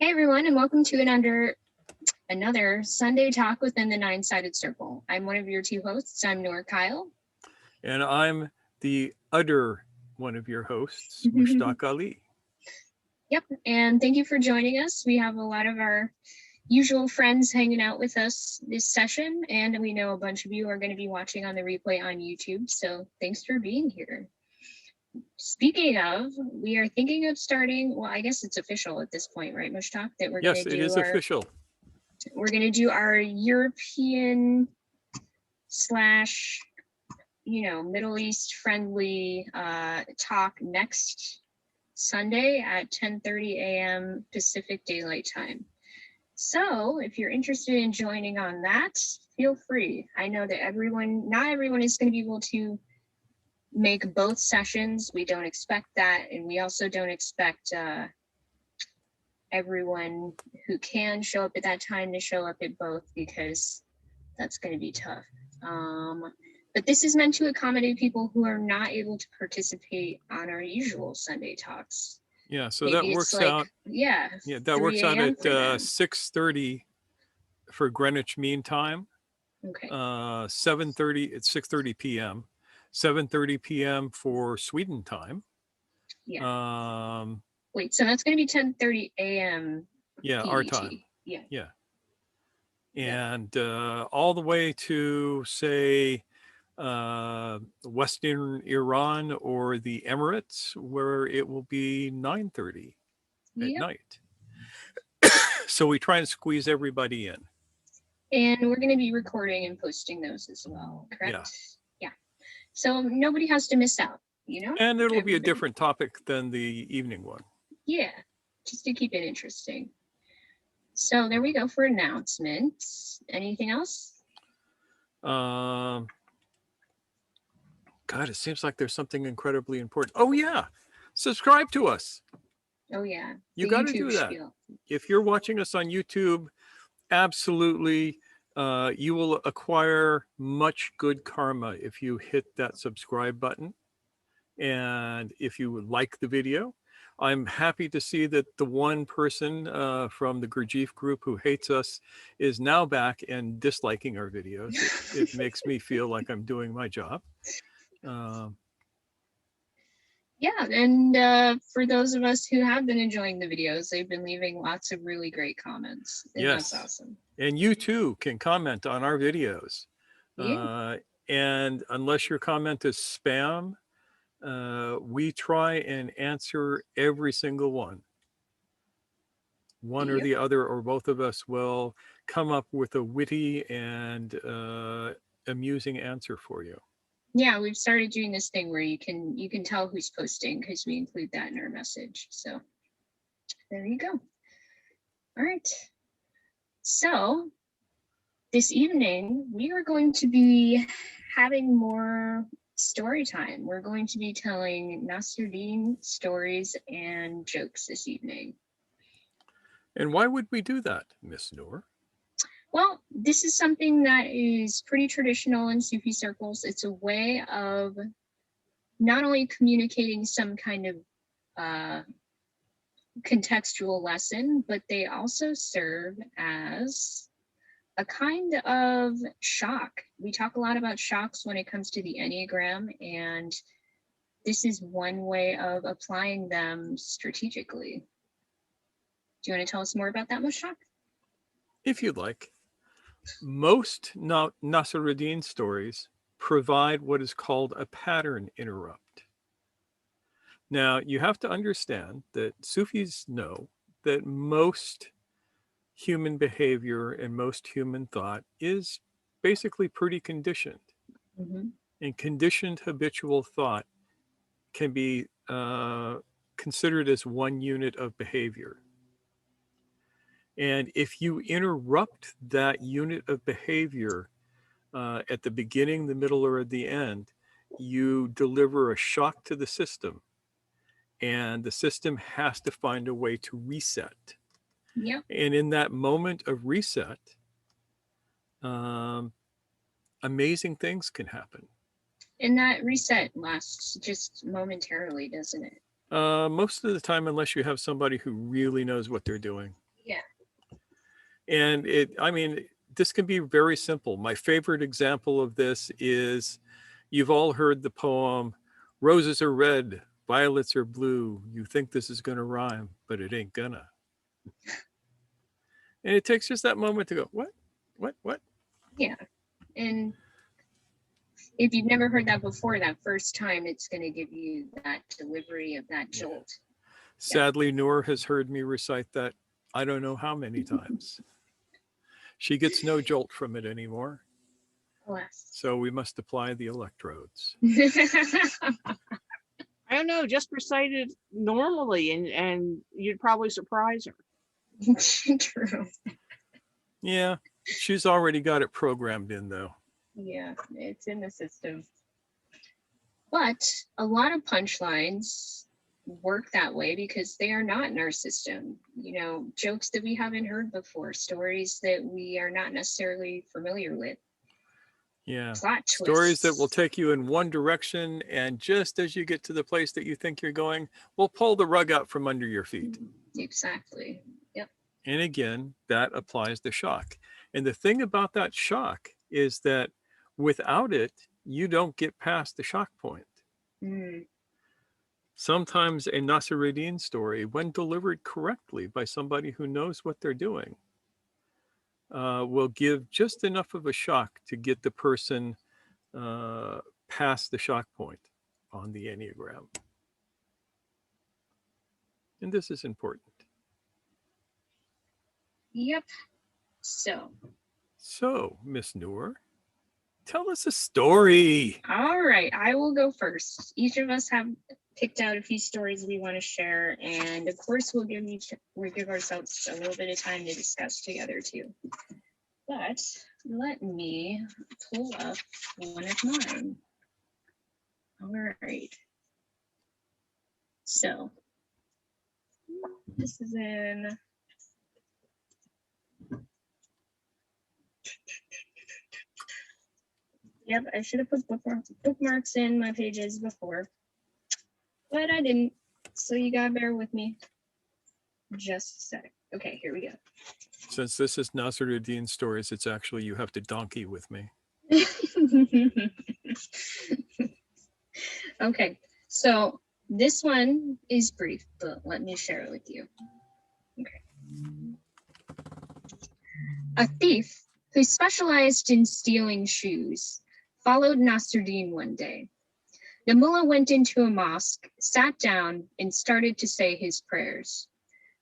Hey everyone, and welcome to another Sunday talk within the Nine-Sided Circle. I'm one of your two hosts. I'm Noor Kyle. And I'm the other one of your hosts, Mushtaq Ali. Yep, and thank you for joining us. We have a lot of our usual friends hanging out with us this session, and we know a bunch of you are going to be watching on the replay on YouTube, so thanks for being here. Speaking of, we are thinking of starting, well, I guess it's official at this point, right, Mushtaq? That we're Yes, going to it do is official. We're going to do our European slash, Middle East friendly talk next Sunday at 10:30 a.m. Pacific Daylight Time. So if you're interested in joining on that, feel free. I know that not everyone is going to be able to make both sessions. We don't expect that. And we also don't expect everyone who can show up at that time to show up at both, because that's going to be tough. But this is meant to accommodate people who are not able to participate on our usual Sunday talks. Yeah, so Maybe that works out. Yeah, that works out at 6:30 for Greenwich Mean Time. Okay. 7:30 at 6:30 p.m. 7:30 p.m. for Sweden time. Yeah. Wait, so that's going to be 10:30 a.m. Yeah, PET. our time. Yeah. Yeah. And all the way to, say, Western Iran or the Emirates, where it will be 9:30 at night. So we try and squeeze everybody in. And we're going to be recording and posting those as well, correct? Yeah. So nobody has to miss out, And it'll be a different topic than the evening one. Yeah, just to keep it interesting. So there we go for announcements. Anything else? God, it seems like there's something incredibly important. Oh, yeah. Subscribe to us. Oh, yeah. You got to do that. If you're watching us on YouTube, absolutely, you will acquire much good karma if you hit that subscribe button. And if you like the video, I'm happy to see that the one person from the Gurdjieff group who hates us is now back and disliking our videos. It makes me feel like I'm doing my job. Yeah, and for those of us who have been enjoying the videos, they've been leaving lots of really great comments. And yes. That's awesome. And you too can comment on our videos. Yeah. And unless your comment is spam, we try and answer every single one. One or the other, or both of us will come up with a witty and amusing answer for you. Yeah, we've started doing this thing where you can tell who's posting, because we include that in our message. So there you go. All right. So this evening we are going to be having more story time. We're going to be telling Nasruddin stories and jokes this evening. And why would we do that, Miss Noor? Well, this is something that is pretty traditional in Sufi circles. It's a way of not only communicating some kind of contextual lesson, but they also serve as a kind of shock. We talk a lot about shocks when it comes to the enneagram, and this is one way of applying them strategically. Do you want to tell us more about that, Mushtaq? If you'd like. Most Nasruddin stories provide what is called a pattern interrupt. Now, you have to understand that Sufis know that most human behavior and most human thought is basically pretty conditioned. Mm-hmm. And conditioned habitual thought can be considered as one unit of behavior. And if you interrupt that unit of behavior at the beginning, the middle, or at the end, you deliver a shock to the system. And the system has to find a way to reset. Yep. And in that moment of reset, amazing things can happen. And that reset lasts just momentarily, doesn't it? Most of the time, unless you have somebody who really knows what they're doing. And I mean, this can be very simple. My favorite example of this is, you've all heard the poem, "Roses are red, violets are blue. You think this is going to rhyme, but it ain't gonna." And it takes just that moment to go, what? Yeah. And if you've never heard that before, that first time, it's going to give you that delivery of that jolt. Sadly, Noor has heard me recite that I don't know how many times. She gets no jolt from it anymore. Alas. So we must apply the electrodes. I don't know, just recite it normally and you'd probably surprise her. True. Yeah, she's already got it programmed in, though. Yeah, it's in the system. But a lot of punchlines work that way because they are not in our system. You know, jokes that we haven't heard before, stories that we are not necessarily familiar with. Yeah. Plot twists. Stories that will take you in one direction, and just as you get to the place that you think you're going, will pull the rug out from under your feet. Exactly. Yep. And again, that applies the shock. And the thing about that shock is that without it, you don't get past the shock point. Sometimes a Nasruddin story, when delivered correctly by somebody who knows what they're doing, will give just enough of a shock to get the person past the shock point on the enneagram. And this is important. Yep. So, Miss Noor, tell us a story. All right, I will go first. Each of us have picked out a few stories we want to share, and of course we'll give ourselves a little bit of time to discuss together too. But let me pull up one of mine. All right. So this is in Yep, I should have put bookmarks in my pages before, but I didn't. So you gotta bear with me just a sec. Okay, here we go. Since this is Nasruddin stories, it's actually you have to donkey with me. Okay, so this one is brief, but let me share it with you. Okay. A thief who specialized in stealing shoes followed Nasruddin one day. The mullah went into a mosque, sat down, and started to say his prayers.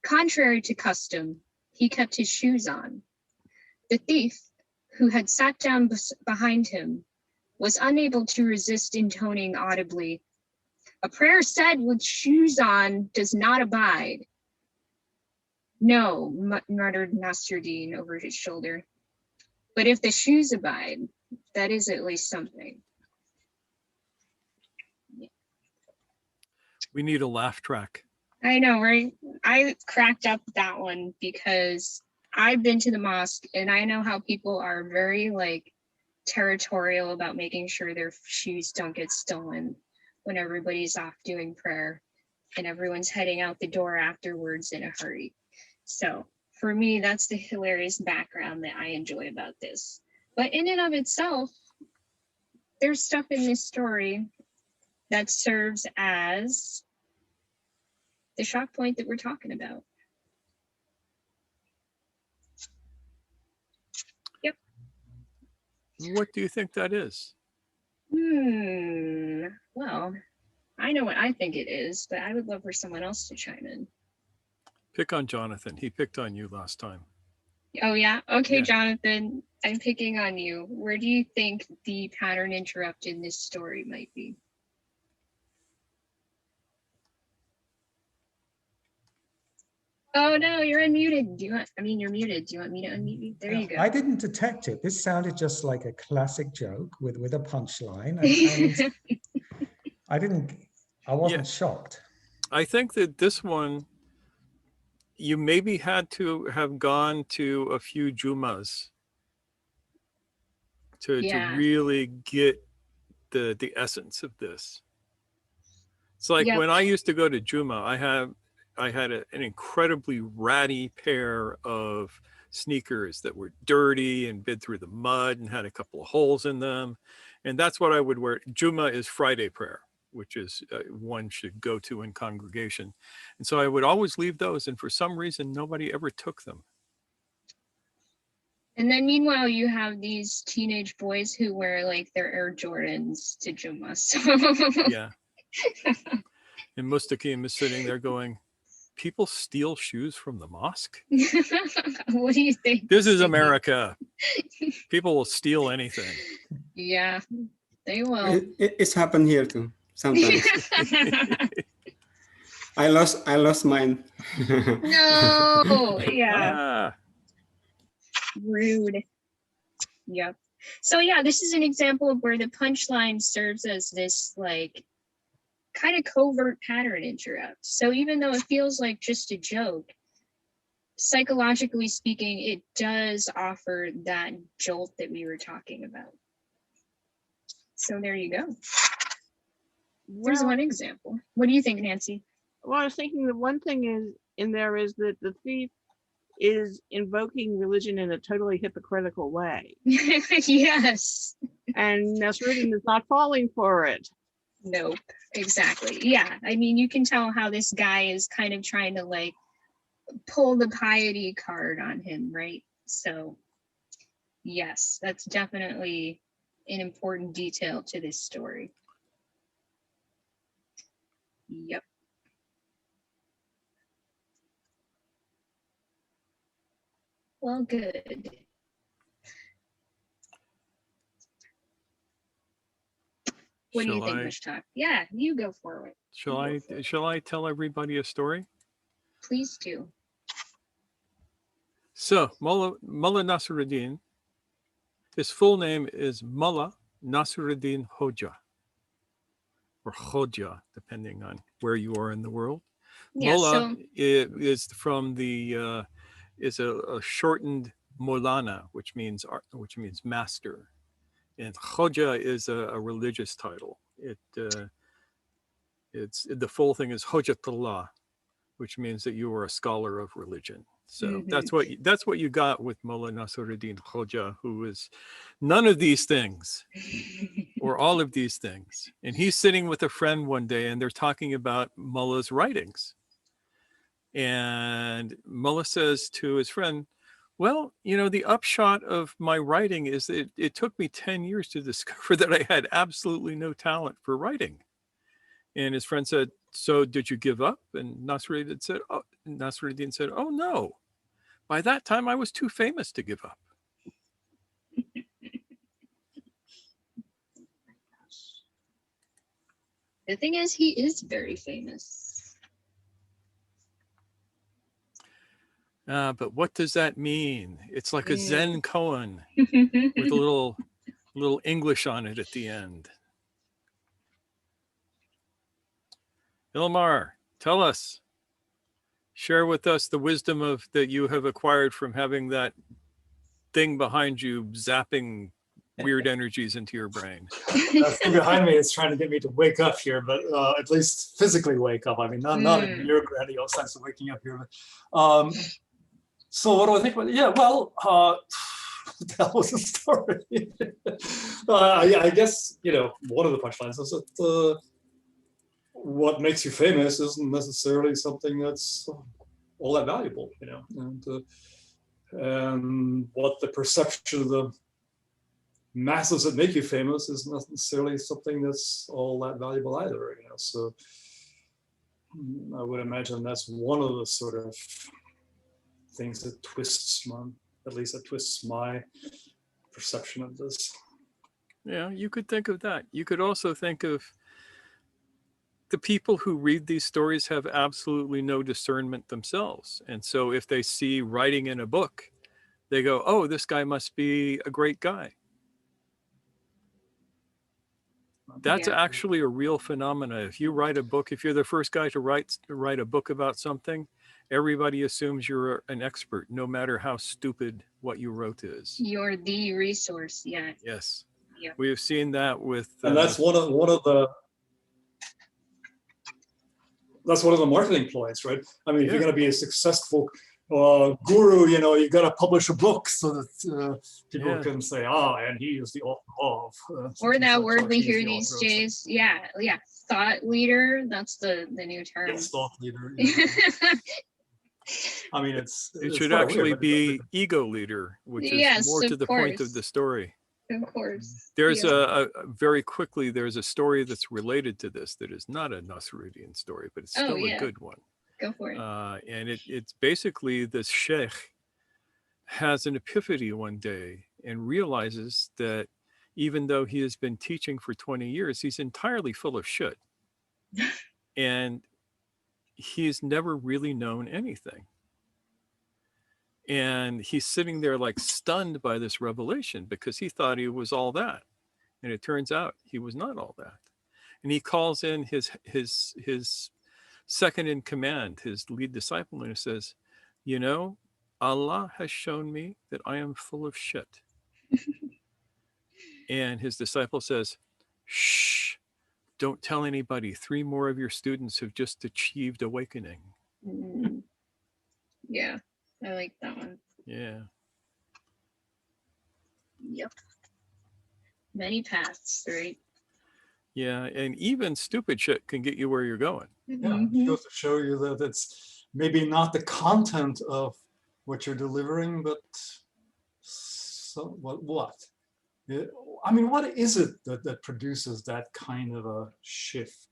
Contrary to custom, he kept his shoes on. The thief, who had sat down behind him, was unable to resist intoning audibly, "A prayer said with shoes on does not abide." "No," muttered Nasruddin over his shoulder. "But if the shoes abide, that is at least something." We need a laugh track. I know, right? I cracked up that one because I've been to the mosque and I know how people are very territorial about making sure their shoes don't get stolen when everybody's off doing prayer and everyone's heading out the door afterwards in a hurry. So for me, that's the hilarious background that I enjoy about this. But in and of itself, there's stuff in this story that serves as the shock point that we're talking about. Yep. What do you think that is? Well, I know what I think it is, but I would love for someone else to chime in. Pick on Jonathan. He picked on you last time. Oh, yeah? Okay, Yeah. Jonathan, I'm picking on you. Where do you think the pattern interrupt in this story might be? Oh, no, you're unmuted. You're muted. Do you want me to unmute you? There you go. I didn't detect it. This sounded just like a classic joke with a punchline. And I wasn't shocked. I think that this one, you maybe had to have gone to a few Jumas to really get the essence of this. It's like when I used to go to Juma, I had an incredibly ratty pair of sneakers that were dirty and bid through the mud and had a couple of holes in them. And that's what I would wear. Juma is Friday prayer, which is one should go to in congregation. And so I would always leave those. And for some reason, nobody ever took them. And then meanwhile, you have these teenage boys who wear like their Air Jordans to Juma. So Yeah. And Mustaqim is sitting there going, people steal shoes from the mosque? What do you think? This is America. People will steal anything. Yeah, they will. It's happened here too sometimes. I lost mine. No, yeah. Ah, Rude. Yep. So yeah, this is an example of where the punchline serves as this like kind of covert pattern interrupt. So even though it feels like just a joke, psychologically speaking, it does offer that jolt that we were talking about. So there you go. There's Well, one example. What do you think, Nancy? well, I was thinking that one thing is in there is that the thief is invoking religion in a totally hypocritical way. Yes. And Nasruddin is not falling for it. Nope. Exactly. Yeah. I mean, you can tell how this guy is kind of trying to like pull the piety card on him, right? So yes, that's definitely an important detail to this story. Yep. Well, good. What do you think, Mushtaq? Yeah, you go for it. shall I tell everybody a story? Please do. So Mullah Nasruddin, his full name is Mullah Nasruddin Hoja, or Hoja, depending on where you are in the world. Yeah, Mullah is from the is a shortened Molana, which means master, and Hoja is a religious title. It's the full thing is Hojatullah, which means that you are a scholar of religion. So that's what you got with Mullah Nasruddin Hoja, who is none of these things or all of these things. And he's sitting with a friend one day and they're talking about Mullah's writings. And Mullah says to his friend, well, you know, the upshot of my writing is that it took me 10 years to discover that I had absolutely no talent for writing. And his friend said, so did you give up? And Nasruddin said, oh no, by that time I was too famous to give up. The thing is, he is very famous. But what does that mean? It's like a Zen koan with a little English on it at the end. Ilmar, tell us, share with us the wisdom that you have acquired from having that thing behind you zapping weird energies into your brain. That thing behind me is trying to get me to wake up here, but at least physically wake up. I mean, not in your grandiose sense of waking up here. But, so what do I think about it? Yeah, well, what the hell was the story? I guess, you know, one of the punchlines is that what makes you famous isn't necessarily something that's all that valuable, you know, and what the perception of the masses that make you famous is not necessarily something that's all that valuable either, you know. So I would imagine that's one of the sort of things that twists my perception of this. Yeah, you could think of that. You could also think of the people who read these stories have absolutely no discernment themselves. And so if they see writing in a book, they go, oh, this guy must be a great guy. That's actually a real phenomena. If you write a book, if you're the first guy to write a book about something, everybody assumes you're an expert, no matter how stupid what you wrote is. You're the resource, yeah. Yes. Yeah. We have seen that with... and that's one of the that's one of the marketing ploys, right? I mean, if Yeah. you're going to be a successful guru, you know, you got to publish a book so that people Yeah. can say, "Ah, and he is the author of." Or that word we he's hear the these author of something. days. Yeah, yeah. Thought leader. That's the new term. Yes, thought leader. Yeah. I mean, It it's should quite actually weird, but be ego leader, which is Yes, more to of the point of course. the story. Of course. There's Yeah. very quickly, there's a story that's related to this that is not a Nasruddin story, but it's Oh, still a yeah. good one. Go for it. And it's basically this sheikh has an epiphany one day and realizes that even though he has been teaching for 20 years, he's entirely full of shit. And he's never really known anything. And he's sitting there like stunned by this revelation because he thought he was all that. And it turns out he was not all that. And he calls in his second in command, his lead disciple, and he says, you know, Allah has shown me that I am full of shit. And his disciple says, shh, don't tell anybody. 3 more of your students have just achieved awakening. Mm. Yeah, I like that one. Yeah. Yep. Many paths, right? Yeah. And even stupid shit can get you where you're going. yeah, Mhm. it goes to show you that it's maybe not the content of what you're delivering, but what? I mean, what is it that produces that kind of a shift?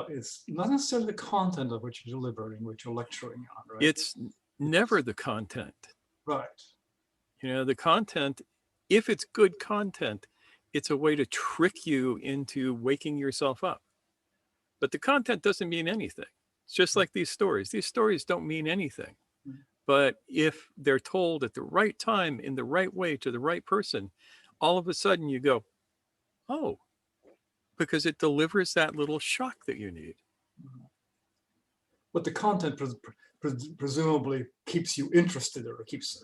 It's not necessarily the content of what you're delivering, what you're lecturing on, right? It's never the content. Right. You know, the content, if it's good content, it's a way to trick you into waking yourself up. But the content doesn't mean anything. It's just like these stories. These stories don't mean anything. But if they're told at the right time, in the right way, to the right person, all of a sudden you go, oh, because it delivers that little shock that you need. But the content presumably keeps you interested, or keeps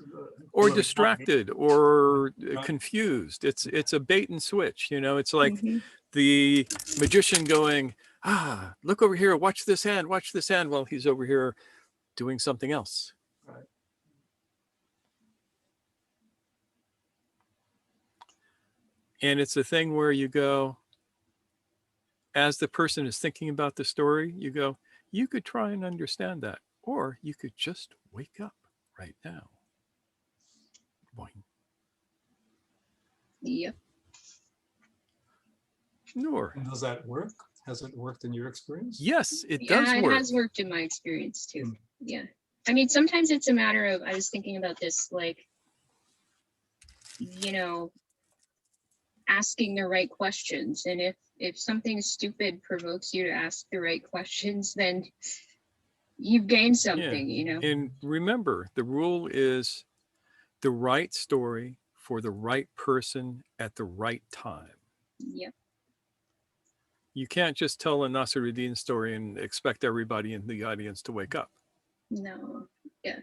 Or really distracted or Right. confused. It's a bait and switch. You know, it's like Mhm. the magician going, look over here, watch this hand, while he's over here doing something else. Right. And it's a thing where you go, as the person is thinking about the story, you go, you could try and understand that, or you could just wake up right now. Boing. Yep. Nor. And does that work? Has it worked in your experience? Yes, it Yeah, does it work. has worked in my experience too. Mm. Yeah. I mean, sometimes it's a matter of, I was thinking about this, like, you know, asking the right questions. And if something stupid provokes you to ask the right questions, then you've gained something, you know. And remember, the rule is the right story for the right person at the right time. Yep. You can't just tell a Nasruddin story and expect everybody in the audience to wake up. No. Yeah.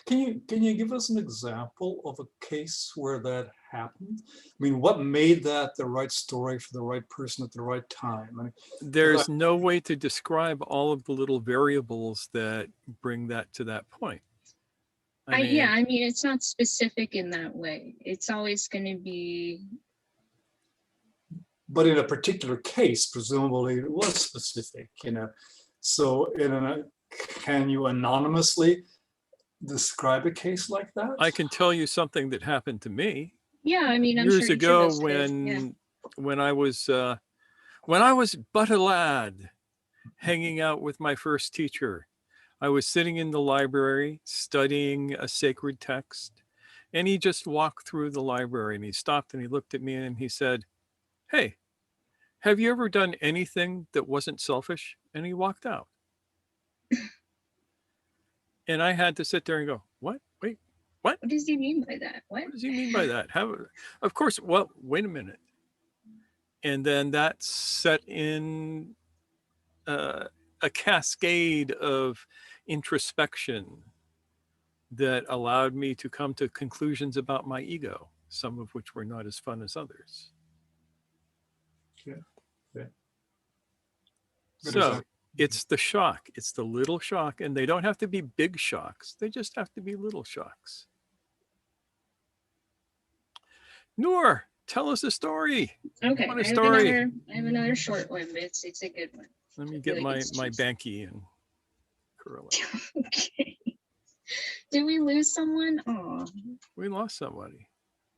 Can you give us an example of a case where that happened? I mean, what made that the right story for the right person at the right time? I mean, There's no way to describe all of the little variables that bring that to that point. I mean, it's not specific in that way. It's always going to be. but in a particular case, presumably it was specific, you know. So can you anonymously describe a case like that? I can tell you something that happened to me Yeah, I mean, I'm years sure ago each of us has, when I was but a lad, hanging out with my first teacher. I was sitting in the library studying a sacred text, and he just walked through the library and he stopped and he looked at me and he said, "Hey, have you ever done anything that wasn't selfish?" And he walked out. And I had to sit there and go, what? Wait, what? What does he mean by that? What? What does he mean by that? Of course, well, wait a minute. And then that set in a cascade of introspection that allowed me to come to conclusions about my ego, some of which were not as fun as others. Yeah. So It's the shock. It's the little shock. And they don't have to be big shocks. They just have to be little shocks. Noor, tell us a story. Okay, What a story. I have another short one, but it's a good one. Let me I feel get like it's my juicy. Banky and curl it. Okay. Did we lose someone? Oh, We lost somebody.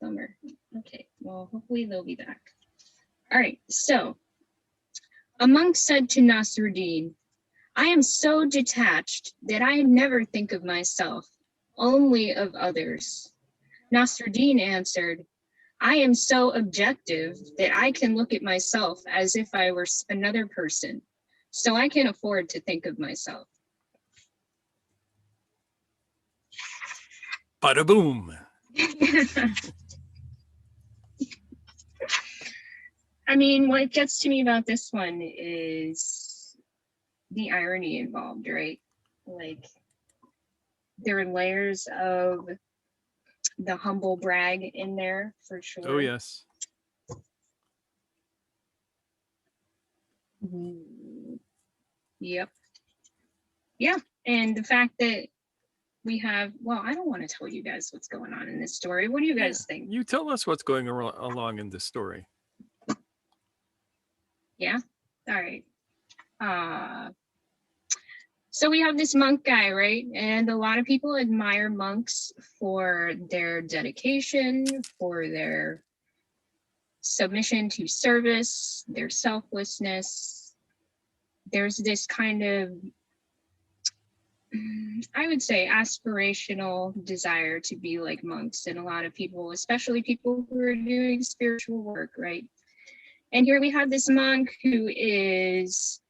bummer. Okay, well, hopefully they'll be back. All right, so a monk said to Nasruddin, I am so detached that I never think of myself, only of others. Nasruddin answered, I am so objective that I can look at myself as if I were another person, so I can afford to think of myself. Bada boom. I mean, what gets to me about this one is the irony involved, right? Like, there are layers of the humble brag in there for sure. Oh, yes. Yep. Yeah. And the fact that we have, well, I don't want to tell you guys what's going on in this story. What do you guys think? You tell us what's going along in this story. Yeah. All right. So we have this monk guy, right? And a lot of people admire monks for their dedication, for their submission to service, their selflessness. There's this kind of, I would say, aspirational desire to be like monks in a lot of people, especially people who are doing spiritual work, right? And here we have this monk who is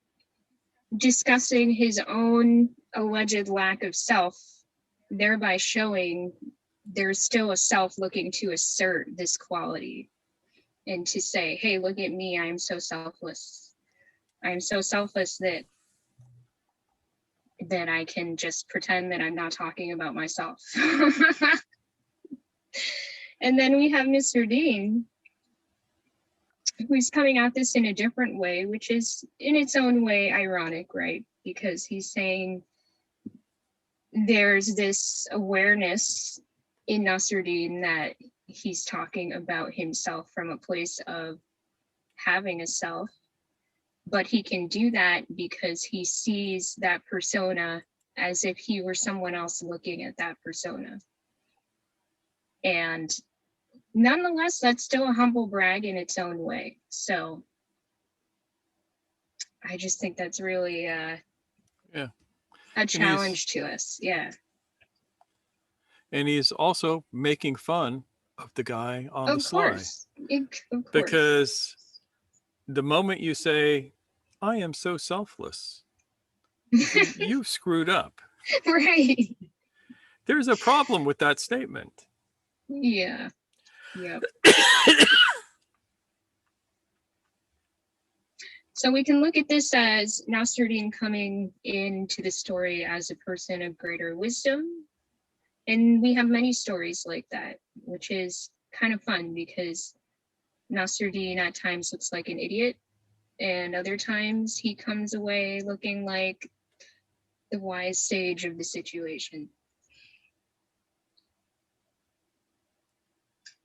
discussing his own alleged lack of self, thereby showing there's still a self looking to assert this quality and to say, hey, look at me, I'm so selfless. I'm so selfless that I can just pretend that I'm not talking about myself. And then we have Nasruddin, who's coming at this in a different way, which is in its own way ironic, right? Because he's saying there's this awareness in Nasruddin that he's talking about himself from a place of having a self, but he can do that because he sees that persona as if he were someone else looking at that persona. And nonetheless, that's still a humble brag in its own way. So I just think that's really a challenge to us. Yeah. And he's also making fun of the guy on the sly. Of course. Because the moment you say, I am so selfless, you've screwed up. Right. There's a problem with that statement. Yeah. Yep. So we can look at this as Nasruddin coming into the story as a person of greater wisdom. And we have many stories like that, which is kind of fun because Nasruddin at times looks like an idiot, and other times he comes away looking like the wise sage of the situation.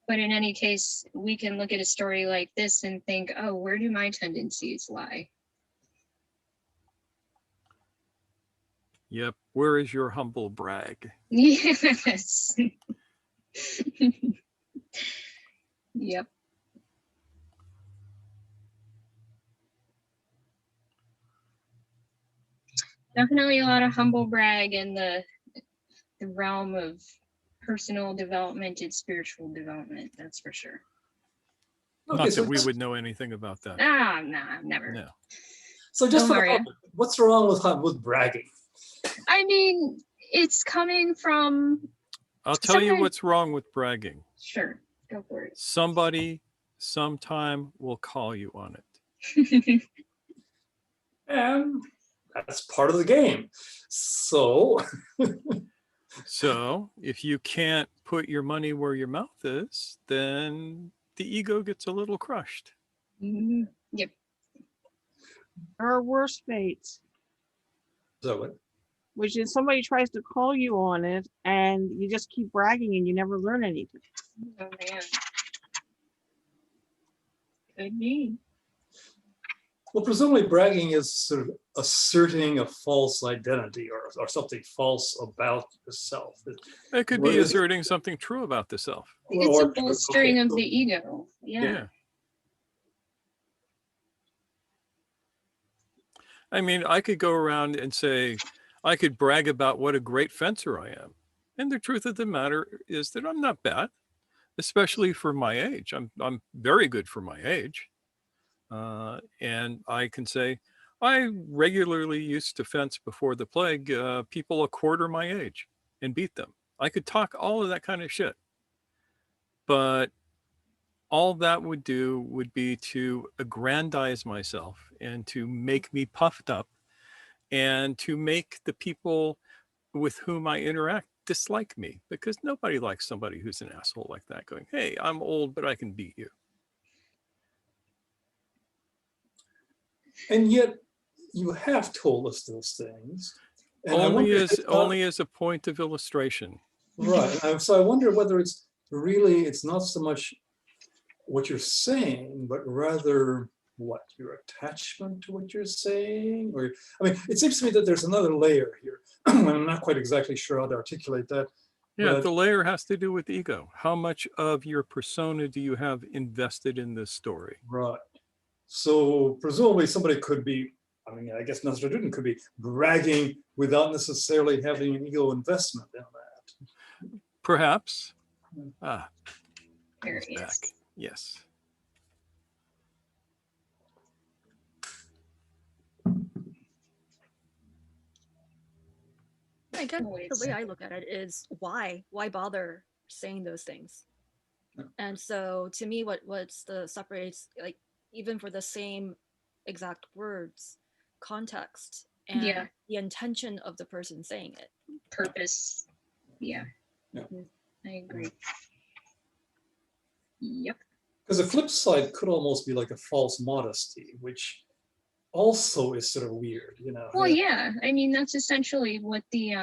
But in any case, we can look at a story like this and think, oh, where do my tendencies lie? Yep. Where is your humble brag? Yes. Yep. Definitely a lot of humble brag in the realm of personal development and spiritual development, that's for sure. Okay, Not so that we just- would know anything about that. Nah, never. No. So just Don't for the worry. public, what's wrong with bragging? I mean, it's coming from, I'll tell you Sometimes- what's wrong with bragging. sure, go for it. Somebody sometime will call you on it. And that's part of the game. So So if you can't put your money where your mouth is, then the ego gets a little crushed. Yep. There are worse fates. So what? which is somebody tries to call you on it and you just keep bragging and you never learn anything. Oh man. Could be. Well, presumably bragging is sort of asserting a false identity or something false about yourself. It could What be is- asserting something true about the self. It's a or- bolstering okay, of so- the ego. Yeah. I mean, I could go around and say, I could brag about what a great fencer I am. And the truth of the matter is that I'm not bad, especially for my age. I'm very good for my age. And I can say, I regularly used to fence before the plague people a quarter my age and beat them. I could talk all of that kind of shit. But all that would do would be to aggrandize myself and to make me puffed up and to make the people with whom I interact dislike me, because nobody likes somebody who's an asshole like that going, hey, I'm old, but I can beat you. And yet you have told us those things. And I Only wonder if as it's not- only as a point of illustration. Right. So I wonder whether it's not so much what you're saying, but rather what your attachment to what you're saying. Or I mean, it seems to me that there's another layer here. I'm not quite exactly sure how to articulate that. Yeah, But- the layer has to do with ego. How much of your persona do you have invested in this story? Right. So presumably somebody could be, I mean, I guess Nasruddin could be bragging without necessarily having an ego investment in that. Perhaps. Ah, There he's it back. is. Yes. I guess Wait the a way I look at it is why bother saying those things? Yeah. And so to me, what's the separates, like, even for the same exact words, context and Yeah. the intention of the person saying it. Purpose. Yeah. Yeah. I agree. Yep. Because the flip side could almost be like a false modesty, which also is sort of weird, you know. Well, yeah. I mean, that's essentially what the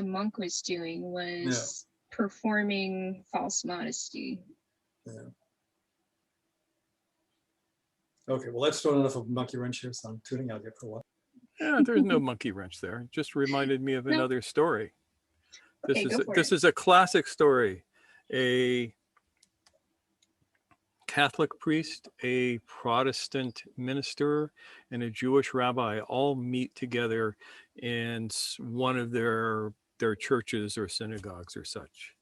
monk was doing, was performing false modesty. Okay, well, let's throw enough of a monkey wrench here, so I'm tuning out here for a while. Yeah, there's no monkey wrench there. It just reminded me of No. another story. This Okay, is go for this it. is a classic story. A Catholic priest, a Protestant minister, and a Jewish rabbi all meet together in one of their churches or synagogues or such.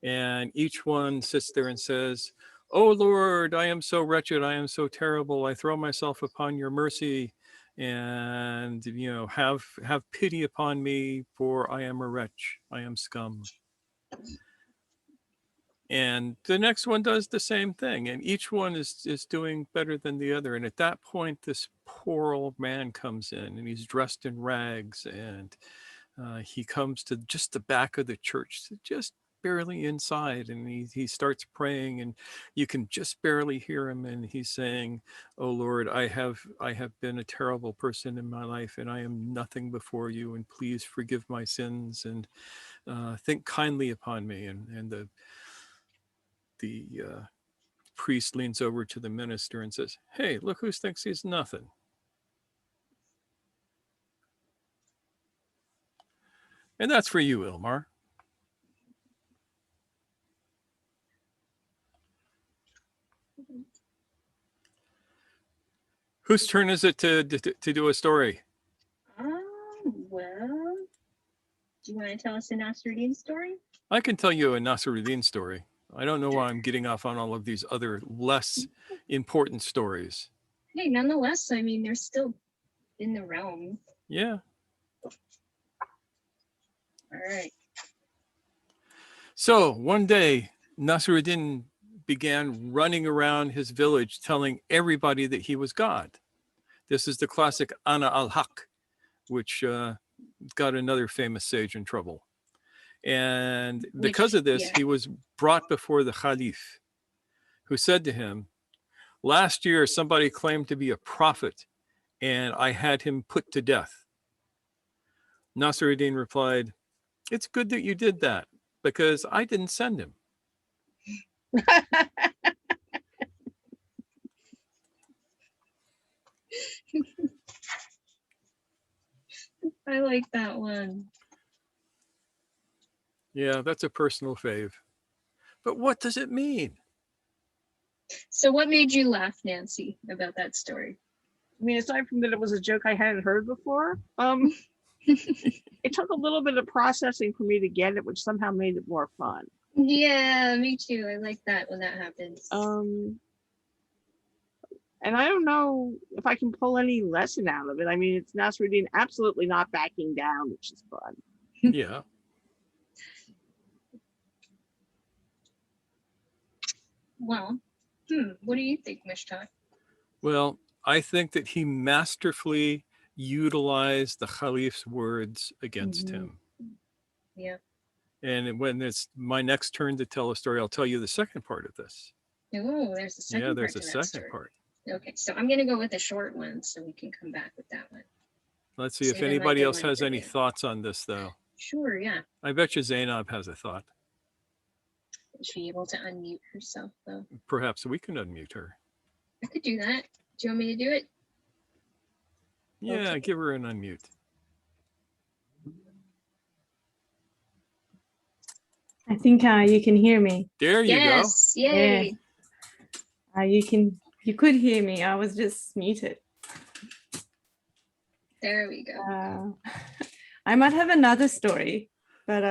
And each one sits there and says, "Oh Lord, I am so wretched, I am so terrible. I throw myself upon your mercy, and have pity upon me, for I am a wretch, I am scum." And the next one does the same thing, and each one is doing better than the other. And at that point, this poor old man comes in, and he's dressed in rags, and he comes to just the back of the church, just barely inside, and he starts praying, and you can just barely hear him, and he's saying, "Oh Lord, I have been a terrible person in my life, and I am nothing before you, and please forgive my sins, and think kindly upon me." And the priest leans over to the minister and says, "Hey, look who thinks he's nothing." And that's for you, Ilmar. Whose turn is it to do a story? Well, do you want to tell us a Nasruddin story? I can tell you a Nasruddin story. I don't know why I'm getting off on all of these other less important stories. Hey, nonetheless, I mean, they're still in the realm. Yeah. All right. So one day, Nasruddin began running around his village telling everybody that he was God. This is the classic Ana al-Haq, which got another famous sage in trouble. And because of this, he was brought before the Caliph, who said to him, "Last year, somebody claimed to be a prophet, and I had him put to death. Nasruddin replied, "It's good that you did that because I didn't send him." I like that one. Yeah, that's a personal fave. But what does it mean? So what made you laugh, Nancy, about that story? I mean, aside from that, it was a joke I hadn't heard before. It took a little bit of processing for me to get it, which somehow made it more fun. Yeah, me too. I like that when that happens. And I don't know if I can pull any lesson out of it. I mean, it's Nasruddin absolutely not backing down, which is fun. Yeah. Well, what do you think, Mishtak? Well, I think that he masterfully utilized the Caliph's words against him. Yeah. And when it's my next turn to tell a story, I'll tell you the second part of this. Oh, there's a second Yeah, part there's to a that second story. part. Okay, so I'm going to go with a short one so we can come back with that one. Let's see So if you didn't anybody like it else when has I any did. thoughts on this, though. Sure, yeah. I bet you Zainab has a thought. Is she able to unmute herself, though? Perhaps we can unmute her. I could do that. Do you want me to do it? Yeah, Okay. give her an unmute. I think you can hear me. There you Yes, yay. You could hear me. I was just muted. There we go. I might have another story, but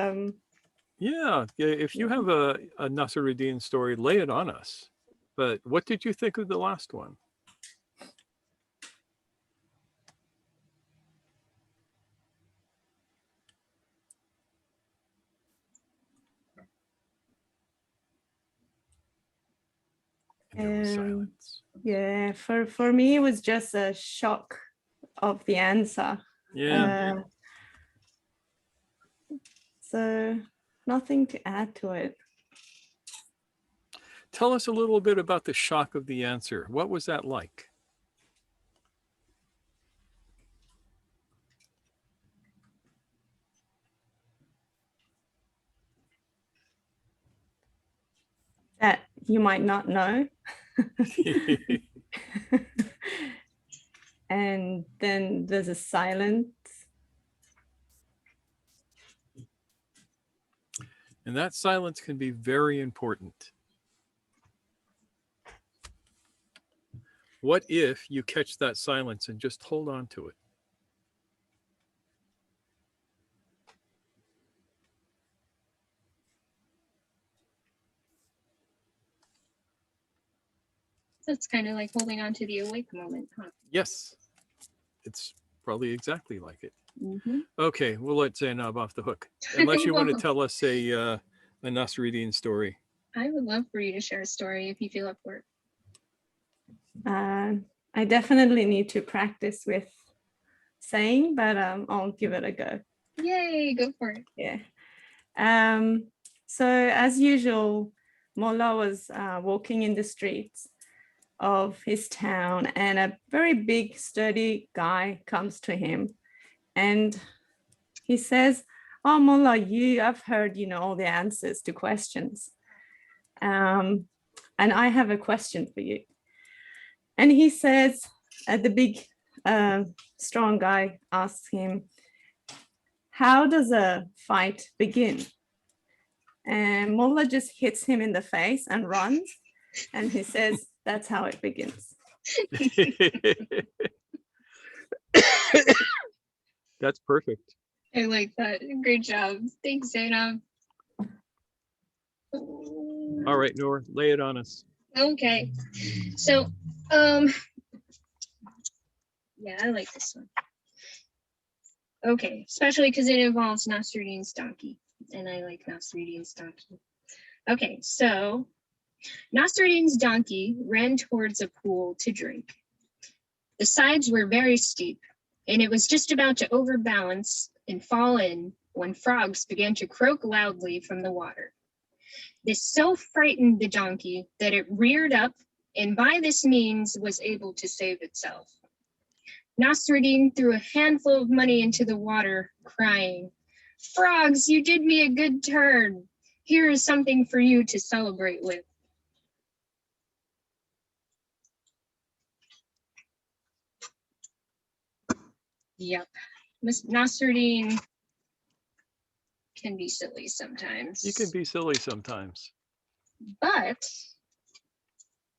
Yeah, if you have a Nasruddin story, lay it on us. But what did you think of the last one? And there was silence. yeah, for me it was just a shock of the answer. Yeah. So nothing to add to it. Tell us a little bit about the shock of the answer. What was that like? That you might not know. And then there's a silence. And that silence can be very important. What if you catch that silence and just hold on to it? That's kind of like holding on to the awake moment, huh? Yes, it's probably exactly like it. Mm-hmm. Okay, we'll let Zainab off the hook. Unless you want to Well, tell us a Nasruddin story. I would love for you to share a story if you feel up for it. I definitely need to practice with saying, but I'll give it a go. Yay, go for it. Yeah. So as usual, Mullah was walking in the streets of his town, and a very big, sturdy guy comes to him, and he says, "Oh, Mullah, I've heard, all the answers to questions, and I have a question for you." And he says, the big, strong guy asks him, "How does a fight begin?" And Mullah just hits him in the face and runs. And he says, "That's how it begins." That's perfect. I like that. Great job. Thanks, Zainab. Oh. All right, Noor, lay it on us. Okay. So, yeah, I like this one. Okay, especially because it involves Nasruddin's donkey, and I like Nasruddin's donkey. Okay, so Nasruddin's donkey ran towards a pool to drink. The sides were very steep, and it was just about to overbalance and fall in when frogs began to croak loudly from the water. This so frightened the donkey that it reared up, and by this means was able to save itself. Nasruddin threw a handful of money into the water, crying, "Frogs, you did me a good turn. Here is something for you to celebrate with." Yep. Miss Nasruddin can be silly sometimes. You can be silly sometimes. But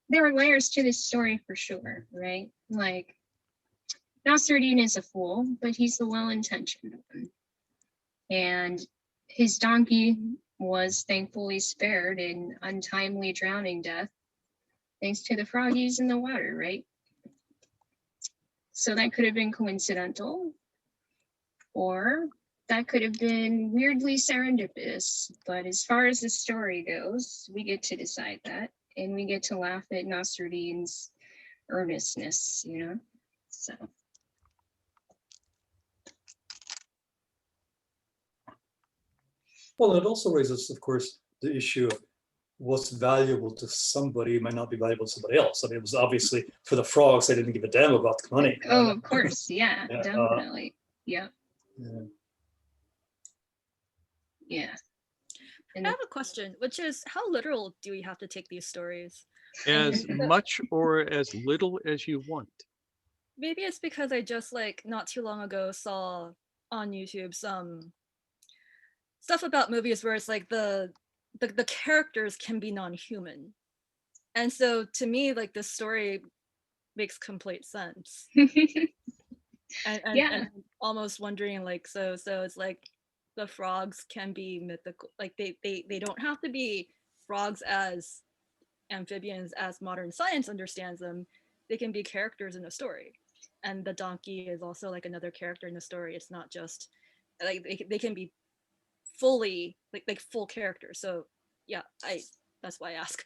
there are layers to this story for sure, right? Like, Nasruddin is a fool, but he's the well-intentioned one. And his donkey was thankfully spared an untimely drowning death thanks to the froggies in the water, right? So that could have been coincidental, or that could have been weirdly serendipitous. But as far as the story goes, we get to decide that, and we get to laugh at Nasruddin's earnestness, you know? So. Well, it also raises, of course, the issue of what's valuable to somebody might not be valuable to somebody else. I mean, it was obviously for the frogs, they didn't give a damn about the money. Oh, of course. Yeah, Yeah, definitely. Yeah. Yeah. Yeah. And I have a question, which is how literal do we have to take these stories? As much or as little as you want. Maybe it's because I just like not too long ago saw on YouTube some stuff about movies where it's like the characters can be non-human. And so to me, like this story makes complete sense. And yeah. almost wondering like so it's like the frogs can be mythical, like they don't have to be frogs as amphibians as modern science understands them. They can be characters in a story, and the donkey is also like another character in the story. It's not just like they can be fully like full characters. So yeah, that's why I ask.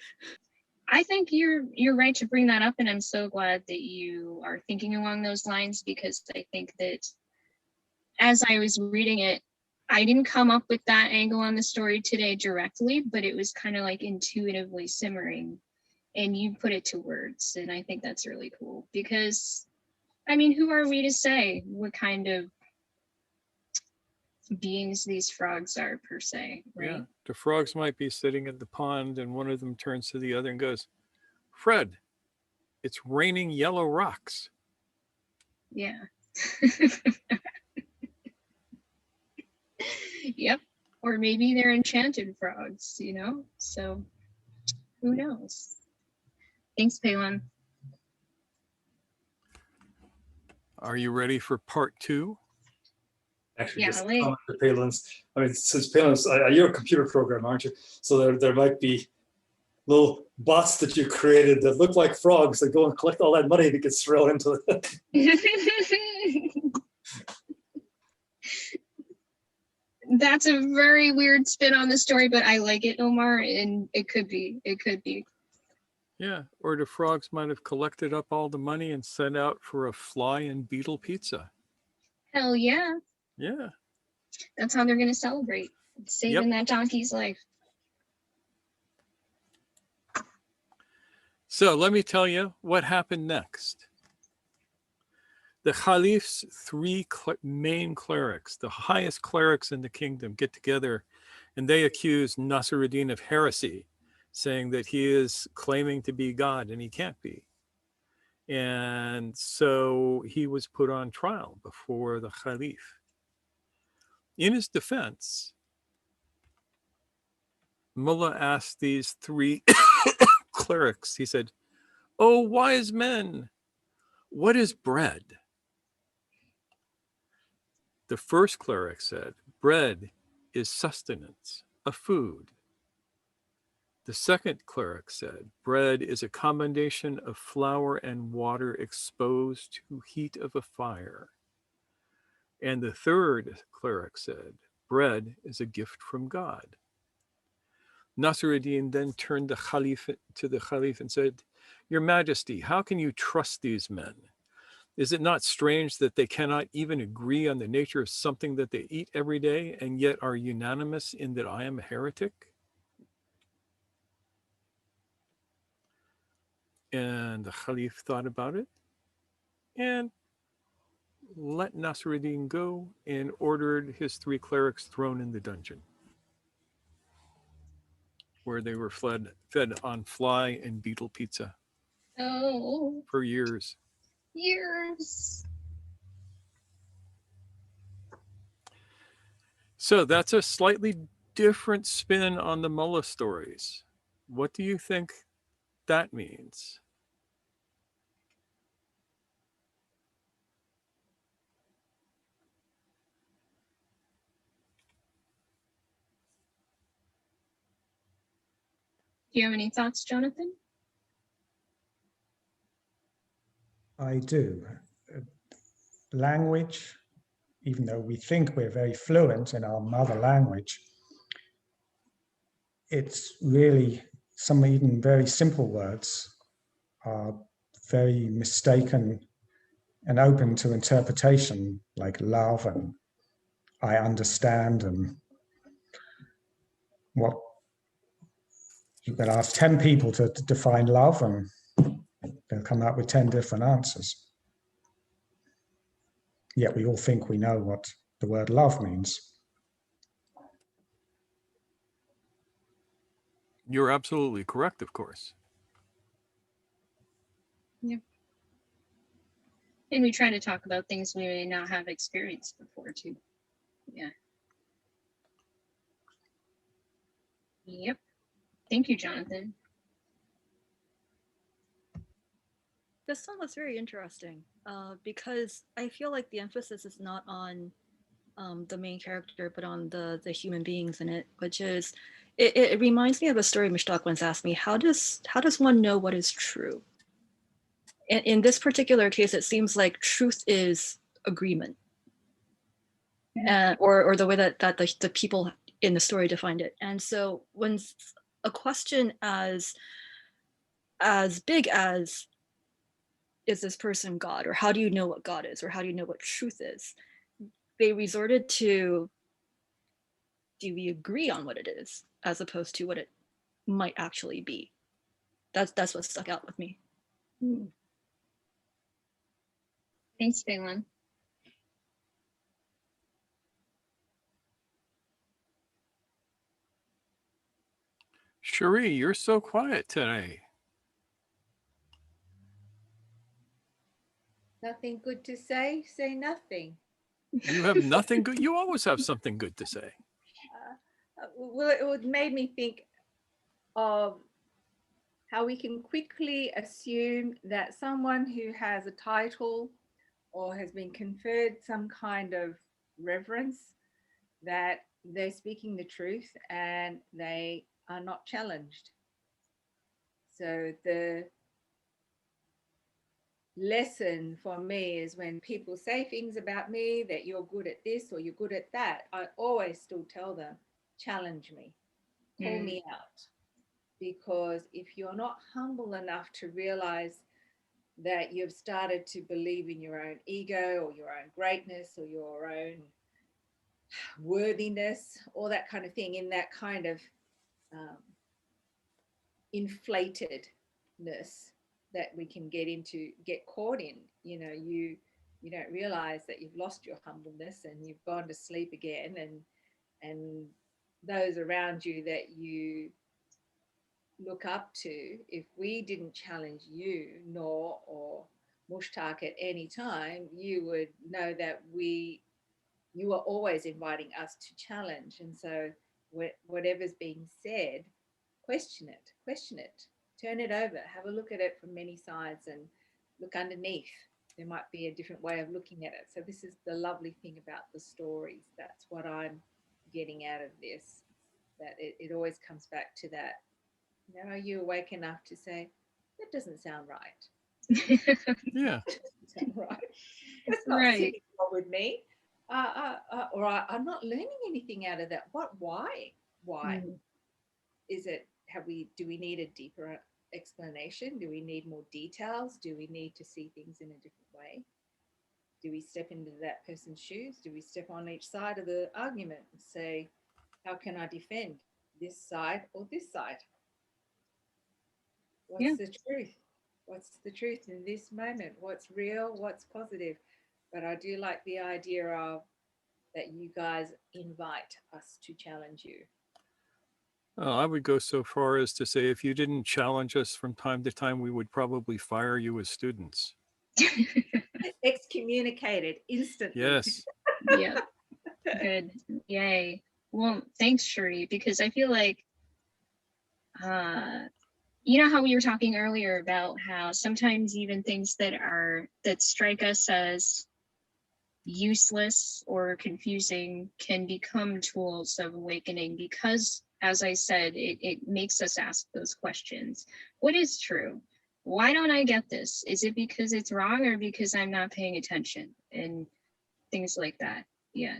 I think you're right to bring that up, and I'm so glad that you are thinking along those lines, because I think that as I was reading it, I didn't come up with that angle on the story today directly, but it was kind of like intuitively simmering, and you put it to words, and I think that's really cool, because I mean, who are we to say what kind of beings these frogs are per se, right? Yeah. The frogs might be sitting at the pond and one of them turns to the other and goes, "Fred, it's raining yellow rocks." Yeah. Yep. Or maybe they're enchanted frogs, you know? So who knows? Thanks, Palin. Are you ready for part 2? Actually, Yeah, just wait. comment to Palin's. I mean, since Palin's, you're a computer programmer, aren't you? So there might be little bots that you created that look like frogs that go and collect all that money that gets thrown into it. That's a very weird spin on the story, but I like it, Omar, and it could be. It could be. Yeah. Or the frogs might have collected up all the money and sent out for a fly and beetle pizza. Hell yeah. Yeah. That's how they're going to celebrate. Saving that donkey's life. So let me tell you what happened next. The Caliph's 3 main clerics, the highest clerics in the kingdom, get together and they accuse Nasruddin of heresy, saying that he is claiming to be God and he can't be. And so he was put on trial before the Caliph. In his defense, Mullah asked these 3 clerics, he said, "Oh, wise men, what is bread?" The first cleric said, "Bread is sustenance, a food." The second cleric said, "Bread is a combination of flour and water exposed to heat of a fire." And the third cleric said, "Bread is a gift from God." Nasruddin then turned to the Caliph and said, "Your Majesty, how can you trust these men? Is it not strange that they cannot even agree on the nature of something that they eat every day and yet are unanimous in that I am a heretic?" And the Caliph thought about it and let Nasruddin go and ordered his 3 clerics thrown in the dungeon, where they were fed on fly and beetle pizza Oh, for years. years. So that's a slightly different spin on the Mullah stories. What do you think that means? Do you have any thoughts, Jonathan? I do. Language, even though we think we're very fluent in our mother language, it's really some even very simple words are very mistaken and open to interpretation, like love and I understand, and what you can ask 10 people to define love and they'll come up with 10 different answers. Yet we all think we know what the word love means. You're absolutely correct, of course. Yep. And we try to talk about things we may not have experienced before, too. Yeah. Yep. Thank you, Jonathan. This one was very interesting because I feel like the emphasis is not on the main character, but on the human beings in it, which is, it reminds me of a story Mushtaq once asked me, how does one know what is true? In this particular case, it seems like truth is agreement, or the way that the people in the story defined it. And so when a question as big as, is this person God, or how do you know what God is, or how do you know what truth is, they resorted to, do we agree on what it is, as opposed to what it might actually be. That's what stuck out with me. Thanks, Phelan. Cherie, you're so quiet today. Nothing good to say? Say nothing. You have nothing good. You always have something good to say. Well, it made me think of how we can quickly assume that someone who has a title or has been conferred some kind of reverence, that they're speaking the truth and they are not challenged. So the lesson for me is when people say things about me, that you're good at this or you're good at that, I always still tell them, challenge me, call me out. Because if you're not humble enough to realize that you've started to believe in your own ego or your own greatness or your own worthiness, all that kind of thing, in that kind of inflatedness that we can get caught in, you don't realize that you've lost your humbleness and you've gone to sleep again, and those around you that you look up to, if we didn't challenge you, nor or Mushtaq at any time, you would know that you are always inviting us to challenge. And so whatever's being said, question it, turn it over, have a look at it from many sides and look underneath. There might be a different way of looking at it. So this is the lovely thing about the stories. That's what I'm getting out of this, that it always comes back to that. Are you awake enough to say, that doesn't sound right? Yeah. Sound right. That's not Right. sitting well with me. Or I'm not learning anything out of that. Why? Is it, do we need a deeper explanation? Do we need more details? Do we need to see things in a different way? Do we step into that person's shoes? Do we step on each side of the argument and say, how can I defend this side or this side? What's the truth? What's the truth in this moment? What's real? What's positive? But I do like the idea of that you guys invite us to challenge you. I would go so far as to say if you didn't challenge us from time to time, we would probably fire you as students. Excommunicated instantly. Yes. Yep. Good. Yay. Well, thanks, Shuri, because I feel like, you know how we were talking earlier about how sometimes even things that strike us as useless or confusing can become tools of awakening because, as I said, it makes us ask those questions. What is true? Why don't I get this? Is it because it's wrong or because I'm not paying attention? And things like that. Yeah.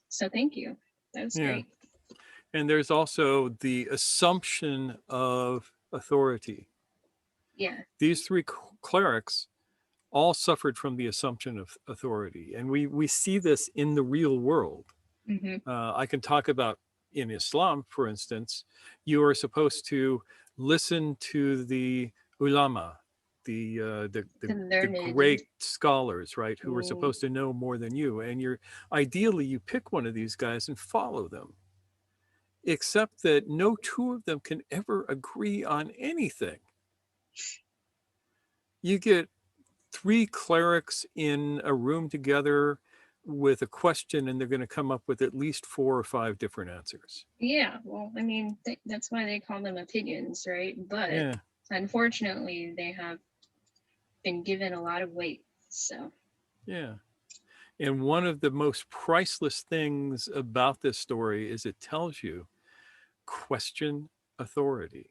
So thank you. That was great. And there's also the assumption of authority. Yeah. These three clerics all suffered from the assumption of authority. And we see this in the real world. I can talk about in Islam, for instance, you are supposed to listen to the ulama, the great scholars, right, who are supposed to know more than you. And ideally, you pick one of these guys and follow them. Except that no two of them can ever agree on anything. You get three clerics in a room together with a question and they're going to come up with at least 4 or 5 different answers. Yeah, well, I mean, that's why they call them opinions, right? But unfortunately, they have been given a lot of weight, so. Yeah. And one of the most priceless things about this story is it tells you question authority.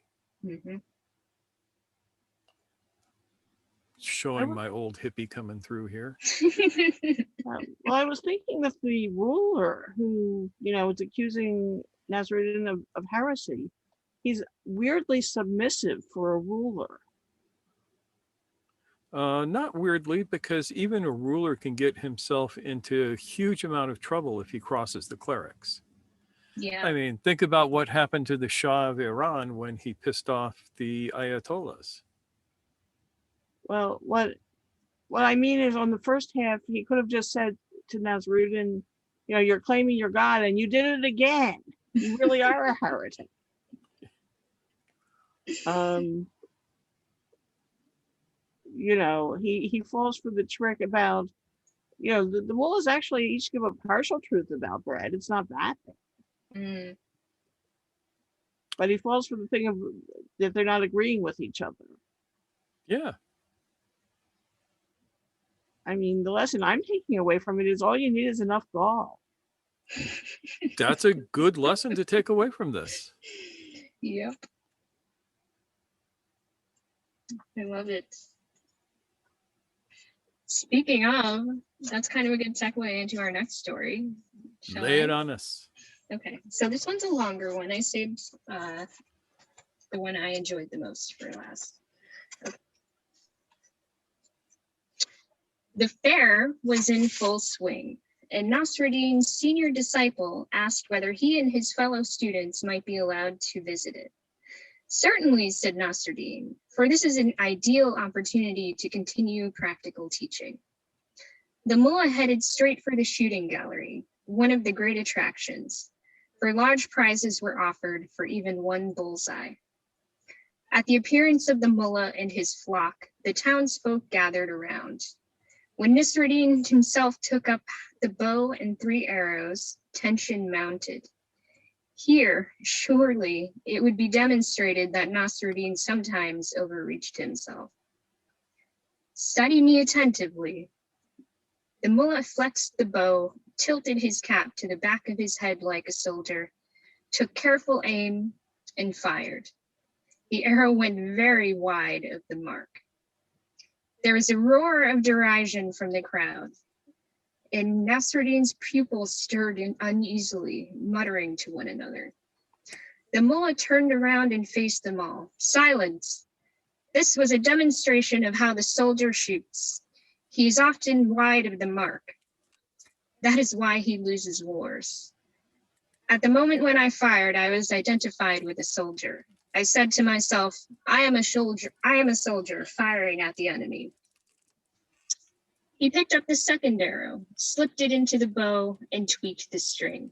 Showing my old hippie coming through here. Well, I was thinking that the ruler who, was accusing Nasruddin of heresy, he's weirdly submissive for a ruler. Not weirdly, because even a ruler can get himself into a huge amount of trouble if he crosses the clerics. Yeah. I mean, think about what happened to the Shah of Iran when he pissed off the Ayatollahs. Well, what I mean is on the first half, he could have just said to Nasruddin, you're claiming you're God and you did it again. You really are a heretic. He falls for the trick about, the mullahs actually each give a partial truth about bread. It's not that thing. But he falls for the thing of that they're not agreeing with each other. Yeah. I mean, the lesson I'm taking away from it is all you need is enough gall. That's a good lesson to take away from this. Yep. I love it. Speaking of, that's kind of a good segue into our next story. Lay it on us. Okay, so this one's a longer one. I saved the one I enjoyed the most for last. Okay. The fair was in full swing, and Nasruddin's senior disciple asked whether he and his fellow students might be allowed to visit it. Certainly, said Nasruddin, for this is an ideal opportunity to continue practical teaching. The mullah headed straight for the shooting gallery, one of the great attractions, for large prizes were offered for even one bullseye. At the appearance of the mullah and his flock, the townsfolk gathered around. When Nasruddin himself took up the bow and 3 arrows, tension mounted. Here, surely, it would be demonstrated that Nasruddin sometimes overreached himself. Study me attentively. The mullah flexed the bow, tilted his cap to the back of his head like a soldier, took careful aim, and fired. The arrow went very wide of the mark. There was a roar of derision from the crowd, and Nasruddin's pupils stirred uneasily, muttering to one another. The mullah turned around and faced them all. Silence! This was a demonstration of how the soldier shoots. He is often wide of the mark. That is why he loses wars. At the moment when I fired, I was identified with a soldier. I said to myself, I am a soldier firing at the enemy. He picked up the second arrow, slipped it into the bow, and tweaked the string.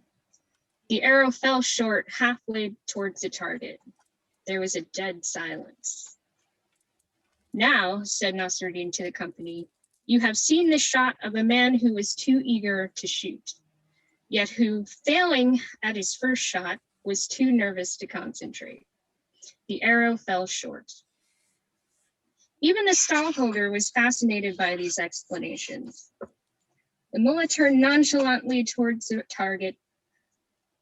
The arrow fell short halfway towards the target. There was a dead silence. Now, said Nasruddin to the company, you have seen the shot of a man who was too eager to shoot, yet who, failing at his first shot, was too nervous to concentrate. The arrow fell short. Even the stallholder was fascinated by these explanations. The mullah turned nonchalantly towards the target,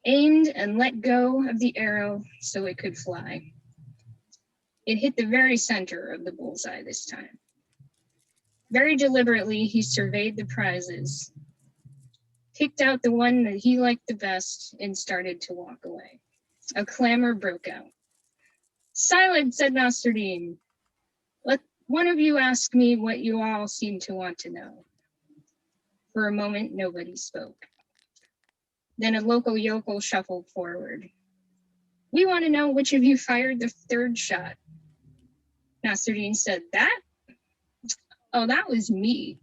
aimed and let go of the arrow so it could fly. It hit the very center of the bullseye this time. Very deliberately, he surveyed the prizes, picked out the one that he liked the best, and started to walk away. A clamor broke out. Silence, said Nasruddin. Let one of you ask me what you all seem to want to know. For a moment, nobody spoke. Then a local yokel shuffled forward. We want to know which of you fired the third shot. Nasruddin said, that? Oh, that was me.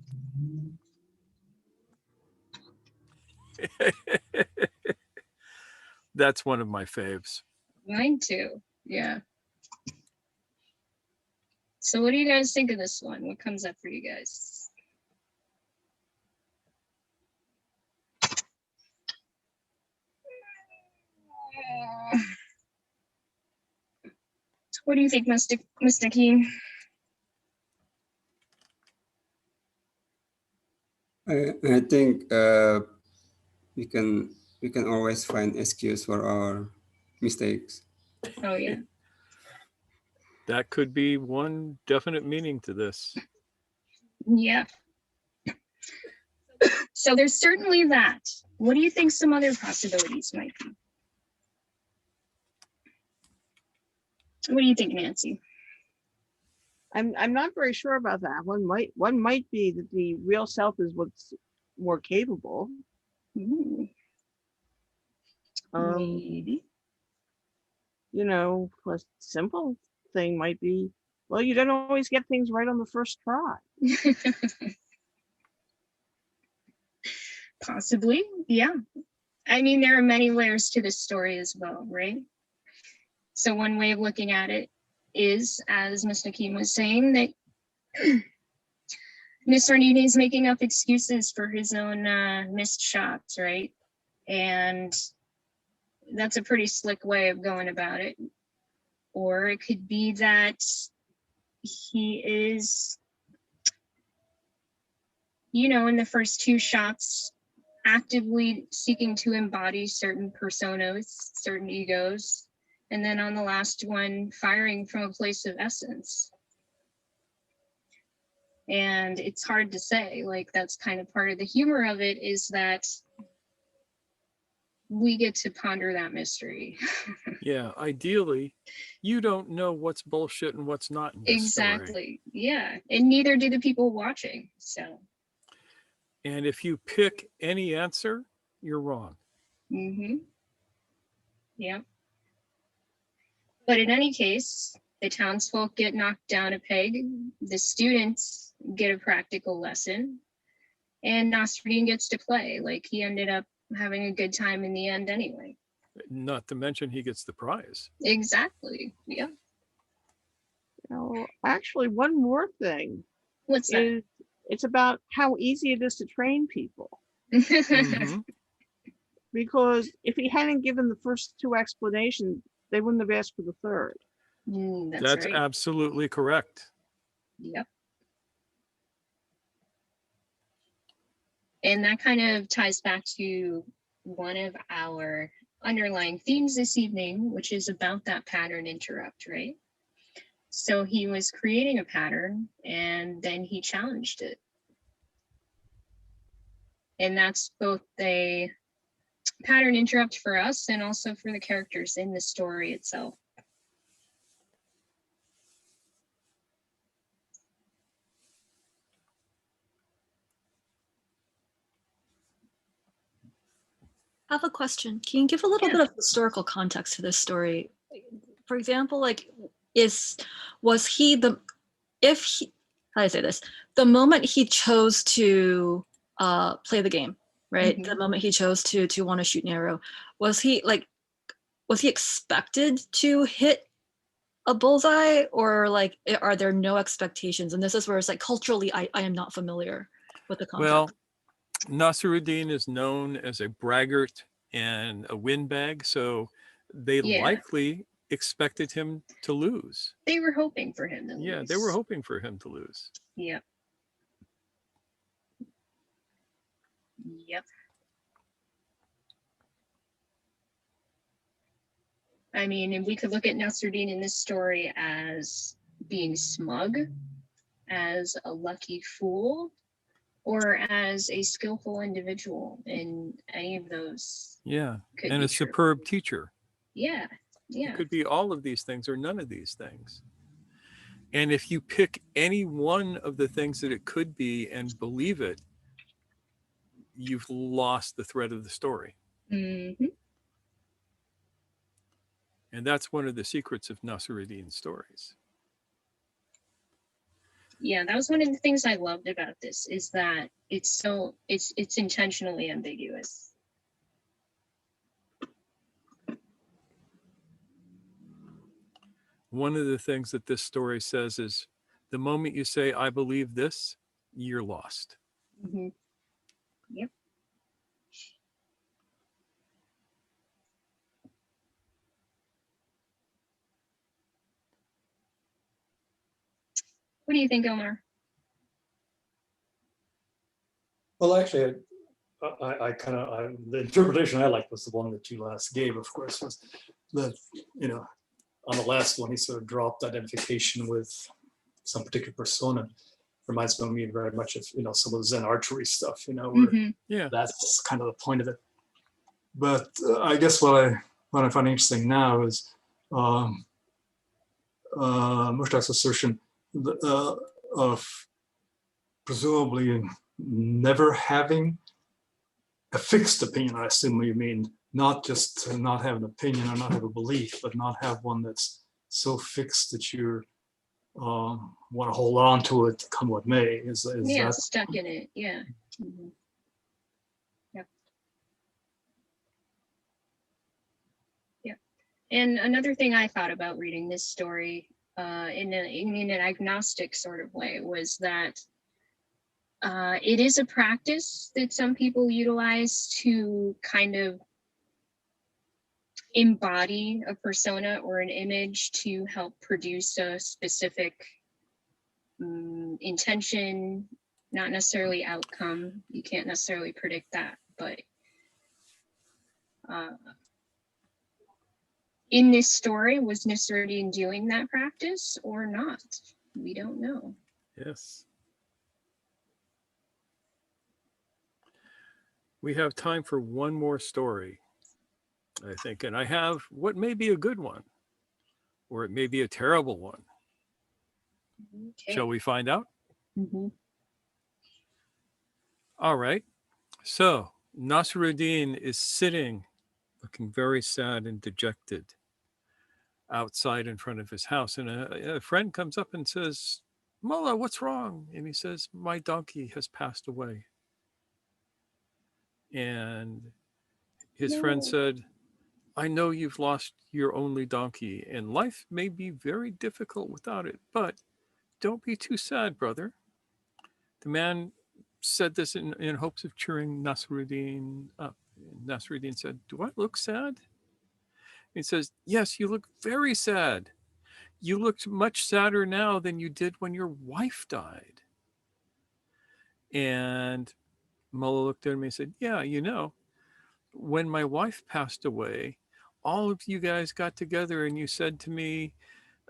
That's one of my faves. Mine too, yeah. So what do you guys think of this one? What comes up for you guys? What do you think, Mr. King? I think we can always find excuse for our mistakes. Oh yeah. That could be one definite meaning to this. Yeah. So there's certainly that. What do you think some other possibilities might be? What do you think, Nancy? I'm not very sure about that. One might be that the real self is what's more capable. Ooh, maybe. You know, a simple thing might be, well, you don't always get things right on the first try. Possibly, yeah. I mean, there are many layers to this story as well, right? So one way of looking at it is, as Ms. Nakeem was saying, that Nasruddin is making up excuses for his own missed shots, right? And that's a pretty slick way of going about it. Or it could be that he is, you know, in the first two shots, actively seeking to embody certain personas, certain egos, and then on the last one, firing from a place of essence. And it's hard to say, like, that's kind of part of the humor of it, is that we get to ponder that mystery. Yeah, ideally, you don't know what's bullshit and what's not in this Exactly. story. Yeah, and neither do the people watching. So. And if you pick any answer, you're wrong. Mm-hmm. Yeah. But in any case, the townsfolk get knocked down a peg, the students get a practical lesson, and Nasruddin gets to play. Like, he ended up having a good time in the end anyway. Not to mention he gets the prize. Exactly. Yeah. You know, actually, one more thing. What's that? It's about how easy it is to train people. Mm-hmm. Because if he hadn't given the first two explanations, they wouldn't have asked for the third. That's right. absolutely correct. Yep. And that kind of ties back to one of our underlying themes this evening, which is about that pattern interrupt, right? So he was creating a pattern and then he challenged it. And that's both a pattern interrupt for us and also for the characters in the story itself. I have a question. Can you give a little bit of historical context to this story? For example, like, if how do I say this? The moment he chose to play the game, right? The moment he chose to want to shoot an arrow, was he expected to hit a bullseye, or like are there no expectations? And this is where it's like culturally I am not familiar with the concept. Well, Nasruddin is known as a braggart and a windbag, so they likely expected him to lose. They were hoping for him to lose. Yeah, they were hoping for him to lose. Yep. I mean, and we could look at Nasruddin in this story as being smug, as a lucky fool, or as a skillful individual, in any of those. Yeah, could and be a true. superb teacher. Yeah, It could be all of these things or none of these things. And if you pick any one of the things that it could be and believe it, you've lost the thread of the story. Mm-hmm. And that's one of the secrets of Nasruddin's stories. Yeah, that was one of the things I loved about this, is that it's intentionally ambiguous. One of the things that this story says is the moment you say, I believe this, you're lost. Mm-hmm. Yep. What do you think, Omar? Well, actually, the interpretation I liked was the one that you last gave, of course, was that, on the last one, he sort of dropped identification with some particular persona. Reminds me very much of, some of the Zen archery stuff, where that's kind of the point of it. But I guess what I find interesting now is Mushtaq's assertion of presumably never having a fixed opinion. I assume you mean not just to not have an opinion or not have a belief, but not have one that's so fixed that you want to hold on to it, come what may. Is that stuck in it? Yeah. Mm-hmm. Yep. Yep. And another thing I thought about reading this story in an agnostic sort of way was that it is a practice that some people utilize to kind of embody a persona or an image to help produce a specific intention, not necessarily outcome. You can't necessarily predict that, but in this story, was Nasruddin doing that practice or not? We don't know. Yes. We have time for one more story, I think, and I have what may be a good one, or it may be a terrible one. Okay. Shall we find out? Mm-hmm. All right. So Nasruddin is sitting, looking very sad and dejected, outside in front of his house, and a friend comes up and says, Mullah, what's wrong? And he says, my donkey has passed away. And his friend said, I know you've lost your only donkey, and life may be very difficult without it, but don't be too sad, brother. The man said this in hopes of cheering Nasruddin up. Nasruddin said, do I look sad? He says, yes, you look very sad. You looked much sadder now than you did when your wife died. And Mullah looked at him and said, yeah, when my wife passed away, all of you guys got together and you said to me,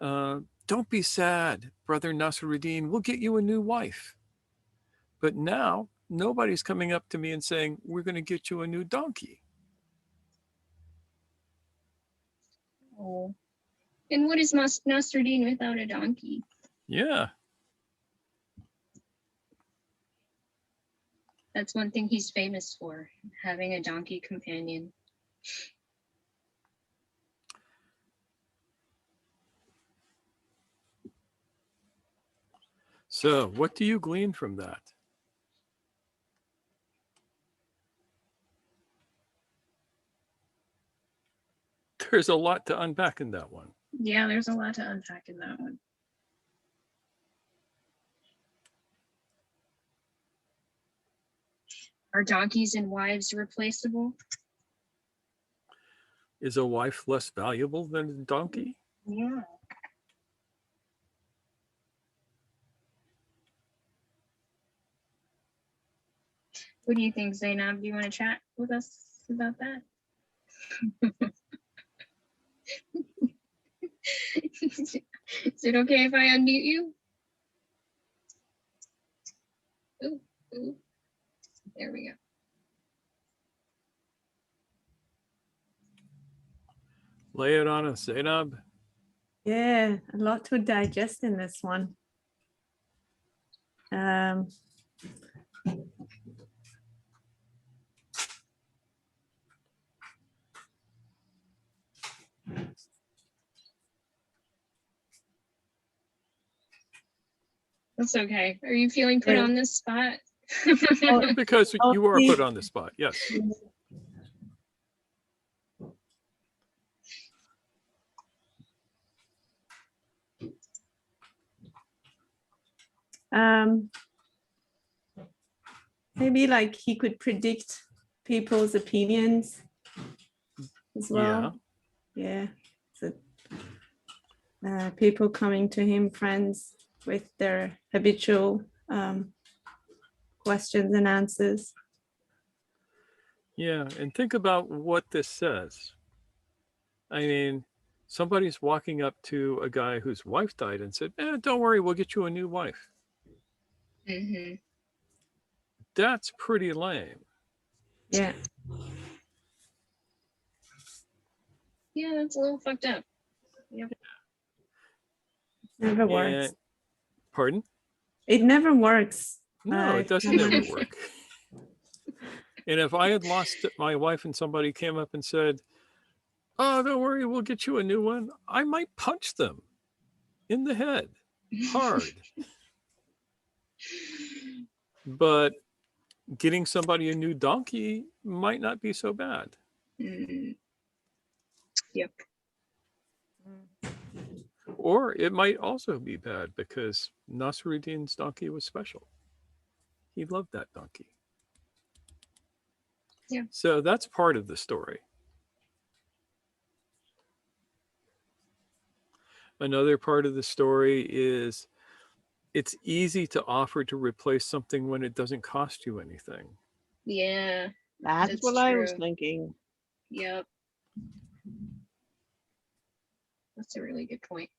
don't be sad, brother Nasruddin, we'll get you a new wife. But now nobody's coming up to me and saying, we're going to get you a new donkey. Oh. And what is Nasruddin without a donkey? Yeah. That's one thing he's famous for, having a donkey companion. So what do you glean from that? There's a lot to unpack in that one. Yeah, there's a lot to unpack in that one. Are donkeys and wives replaceable? Is a wife less valuable than a donkey? Yeah. What do you think, Zainab? Do you want to chat with us about that? Is it okay if I unmute you? Ooh, ooh. There we go. Lay it on us, Zainab. Yeah, a lot to digest in this one. That's okay. Are you feeling put on this spot? Because you are put on the spot, yes. Maybe like he could predict people's opinions as well. Yeah. So, people coming to him, friends with their habitual questions and answers. Yeah, and think about what this says. I mean, somebody's walking up to a guy whose wife died and said, don't worry, we'll get you a new wife. Mm-hmm. That's pretty lame. Yeah. Yeah, that's a little fucked up. Yep. Never works. Pardon? It never works. No, it doesn't ever work. And if I had lost my wife and somebody came up and said, oh, don't worry, we'll get you a new one, I might punch them in the head hard. But getting somebody a new donkey might not be so bad. Mm. Yep. Or it might also be bad because Nasruddin's donkey was special. He loved that donkey. Yeah. So that's part of the story. Another part of the story is it's easy to offer to replace something when it doesn't cost you anything. Yeah. That's what I was thinking. Yep. That's a really good point.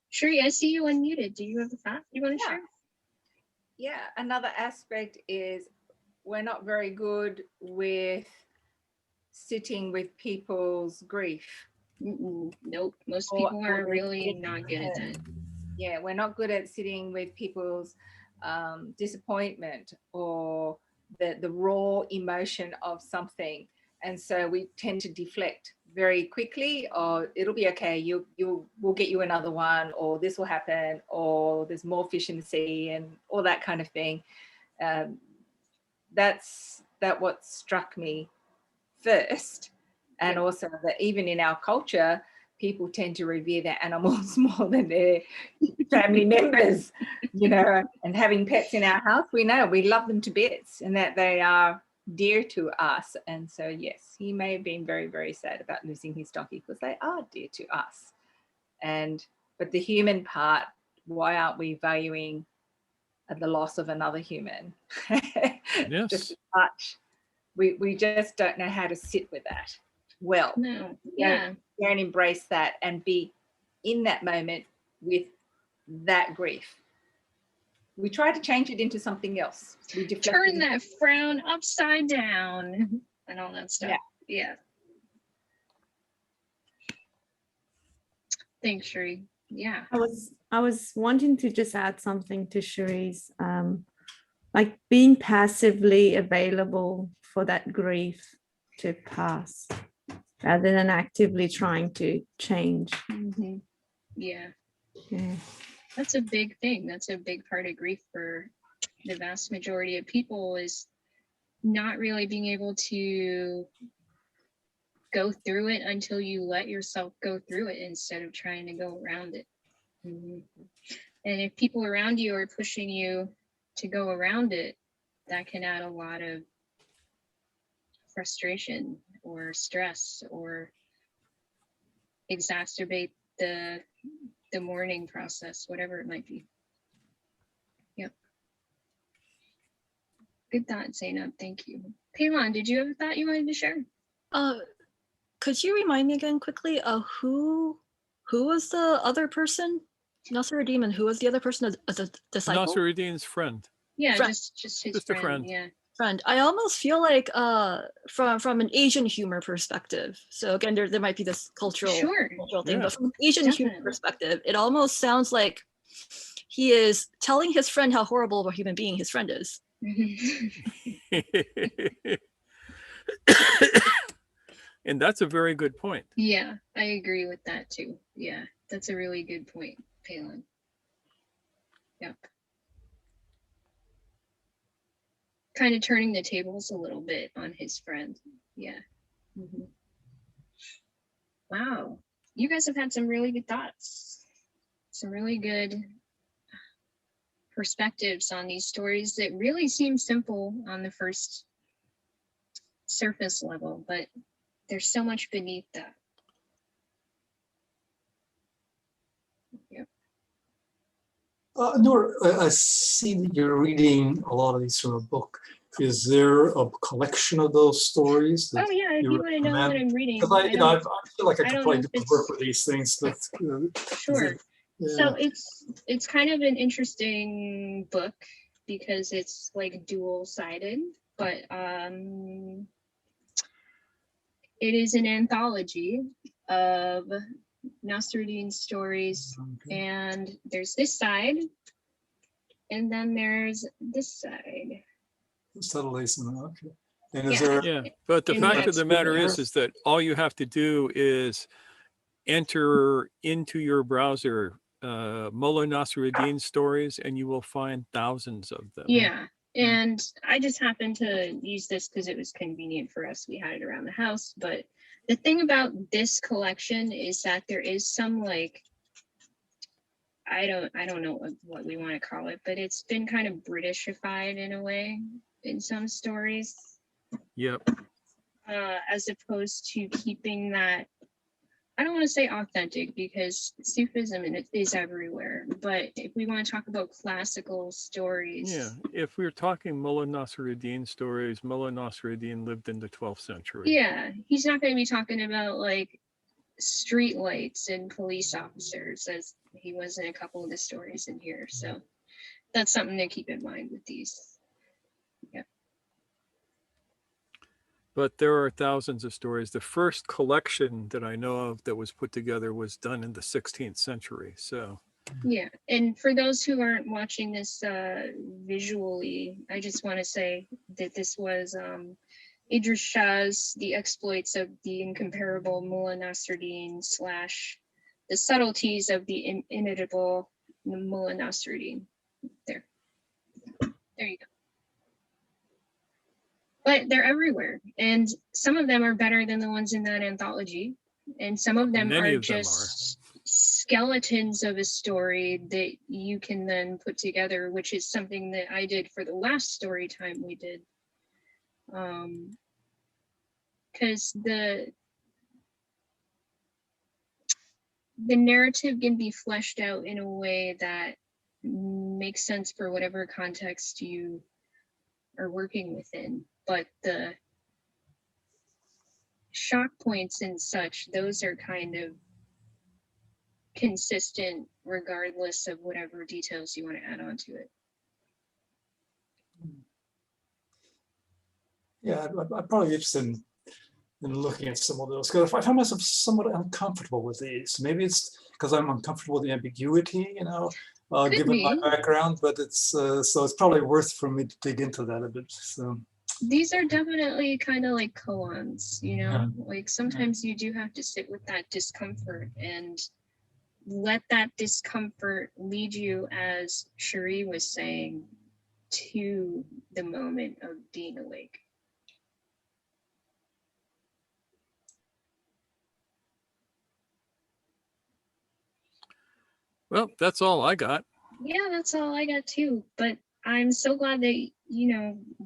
Shri, I see you unmuted. Do you have a thought you want to share? Yeah, another aspect is we're not very good with sitting with people's grief. Nope, most people are really not good at that. Yeah, we're not good at sitting with people's disappointment or the raw emotion of something. And so we tend to deflect very quickly, or it'll be okay, we'll get you another one, or this will happen, or there's more fish in the sea, and all that kind of thing. That's what struck me first. And also that even in our culture, people tend to revere their animals more than their family members, you know, and having pets in our house, we know we love them to bits and that they are dear to us. And so, yes, he may have been very, very sad about losing his donkey because they are dear to us. But the human part, why aren't we valuing the loss of another human? Yes. Just a touch. We just don't know how to sit with that. Well, no. Yeah. Don't embrace that and be in that moment with that grief. We try to change it into something else. We turn that frown upside down and all that stuff. Yeah. Thanks, Shri. Yeah. I was wanting to just add something to Shri's, like being passively available for that grief to pass rather than actively trying to change. Mm-hmm. Yeah. Yeah. That's a big thing. That's a big part of grief for the vast majority of people, is not really being able to go through it until you let yourself go through it instead of trying to go around it. And if people around you are pushing you to go around it, that can add a lot of frustration or stress or exacerbate the mourning process, whatever it might be. Yep. Good thought, Zainab. Thank you. Peilon, did you have a thought you wanted to share? Could you remind me again quickly of who was the other person? Nasruddin, and who was the other person? A disciple? Nasruddin's friend. Yeah, Friend. just his Just a friend. Yeah. Friend. I almost feel like from an Asian humor perspective. So again, there might be this cultural thing, Yeah. but from an Asian humor perspective, it almost sounds like he is telling his friend how horrible of a human being his friend is. And that's a very good point. Yeah, I agree with that too. Yeah, that's a really good point, Peilon. Yep. Kind of turning the tables a little bit on his friend. Yeah. Wow. You guys have had some really good thoughts. Some really good perspectives on these stories that really seem simple on the first surface level, but there's so much beneath that. Yep. Noor, I see that you're reading a lot of these from a book. Is there a collection of those stories? Oh yeah, if you want to know what I'm reading. Because I feel like I could probably do work with these things. But, sure. Yeah. So it's kind of an interesting book because it's like dual-sided, but it is an anthology of Nasruddin's stories, and there's this side, and then there's this side. Okay. And is there? Yeah, but the fact of the matter is that all you have to do is enter into your browser Mullah Nasruddin stories, and you will find thousands of them. Yeah, and I just happened to use this because it was convenient for us. We had it around the house, but the thing about this collection is that there is some, like, I don't know what we want to call it, but it's been kind of Britishified in a way in some stories. Yep. As opposed to keeping that, I don't want to say authentic because Sufism is everywhere, but if we want to talk about classical stories. Yeah, if we're talking Mullah Nasruddin stories, Mullah Nasruddin lived in the 12th century. Yeah, he's not going to be talking about like street lights and police officers as he was in a couple of the stories in here. So that's something to keep in mind with these. Yeah. But there are thousands of stories. The first collection that I know of that was put together was done in the 16th century. So yeah, and for those who aren't watching this visually, I just want to say that this was Idris Shah's The Exploits of the Incomparable Mullah Nasruddin / The Subtleties of the Inimitable Mullah Nasruddin. There you go. But they're everywhere, and some of them are better than the ones in that anthology, and some of them are just skeletons of a story that you can then put together, which is something that I did for the last story time we did. Because the narrative can be fleshed out in a way that makes sense for whatever context you are working within, but the shock points and such, those are kind of consistent regardless of whatever details you want to add on to it. Yeah, I'd probably be interested in looking at some of those, because I find myself somewhat uncomfortable with these. Maybe it's because I'm uncomfortable with the ambiguity, given my background, but it's so it's probably worth for me to dig into that a bit. So these are definitely kind of like koans, like sometimes you do have to sit with that discomfort and let that discomfort lead you, as Cherie was saying, to the moment of being awake. Well, that's all I got. Yeah, that's all I got too. But I'm so glad that,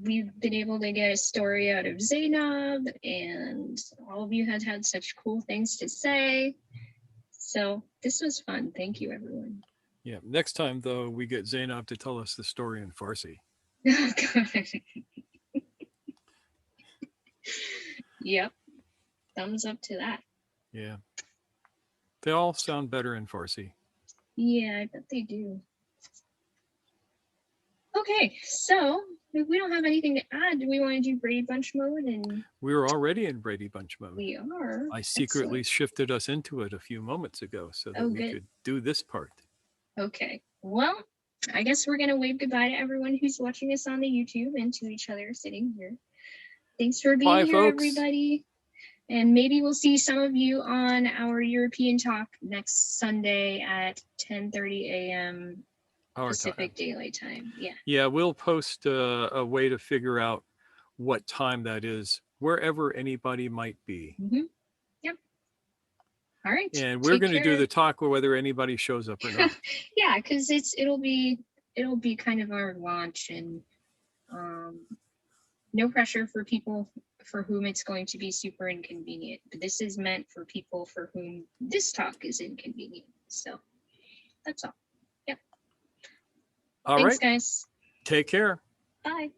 we've been able to get a story out of Zainab, and all of you have had such cool things to say. So this was fun. Thank you, everyone. Yeah. Next time, though, we get Zainab to tell us the story in Farsi. Yep. Thumbs up to that. Yeah. They all sound better in Farsi. Yeah, I bet they do. Okay, so if we don't have anything to add, do we want to do Brady Bunch mode? And We were already in Brady Bunch mode. we are. I secretly Excellent. shifted us into it a few moments ago so that we good. could do this part. Okay, well, I guess we're going to wave goodbye to everyone who's watching us on the YouTube and to each other sitting here. Thanks for being Bye, here, folks. everybody. And maybe we'll see some of you on our European talk next Sunday at 10:30 a.m. Our Pacific time. Daylight Time. Yeah. Yeah, we'll post a way to figure out what time that is, wherever anybody might be. Mm-hmm. Yep. All right. And we're going to do the talk whether anybody shows up or not. Yeah, because it'll be kind of our launch, and no pressure for people for whom it's going to be super inconvenient. But this is meant for people for whom this talk is inconvenient. So that's all. Yep. All Thanks, right. guys. Take care. Bye.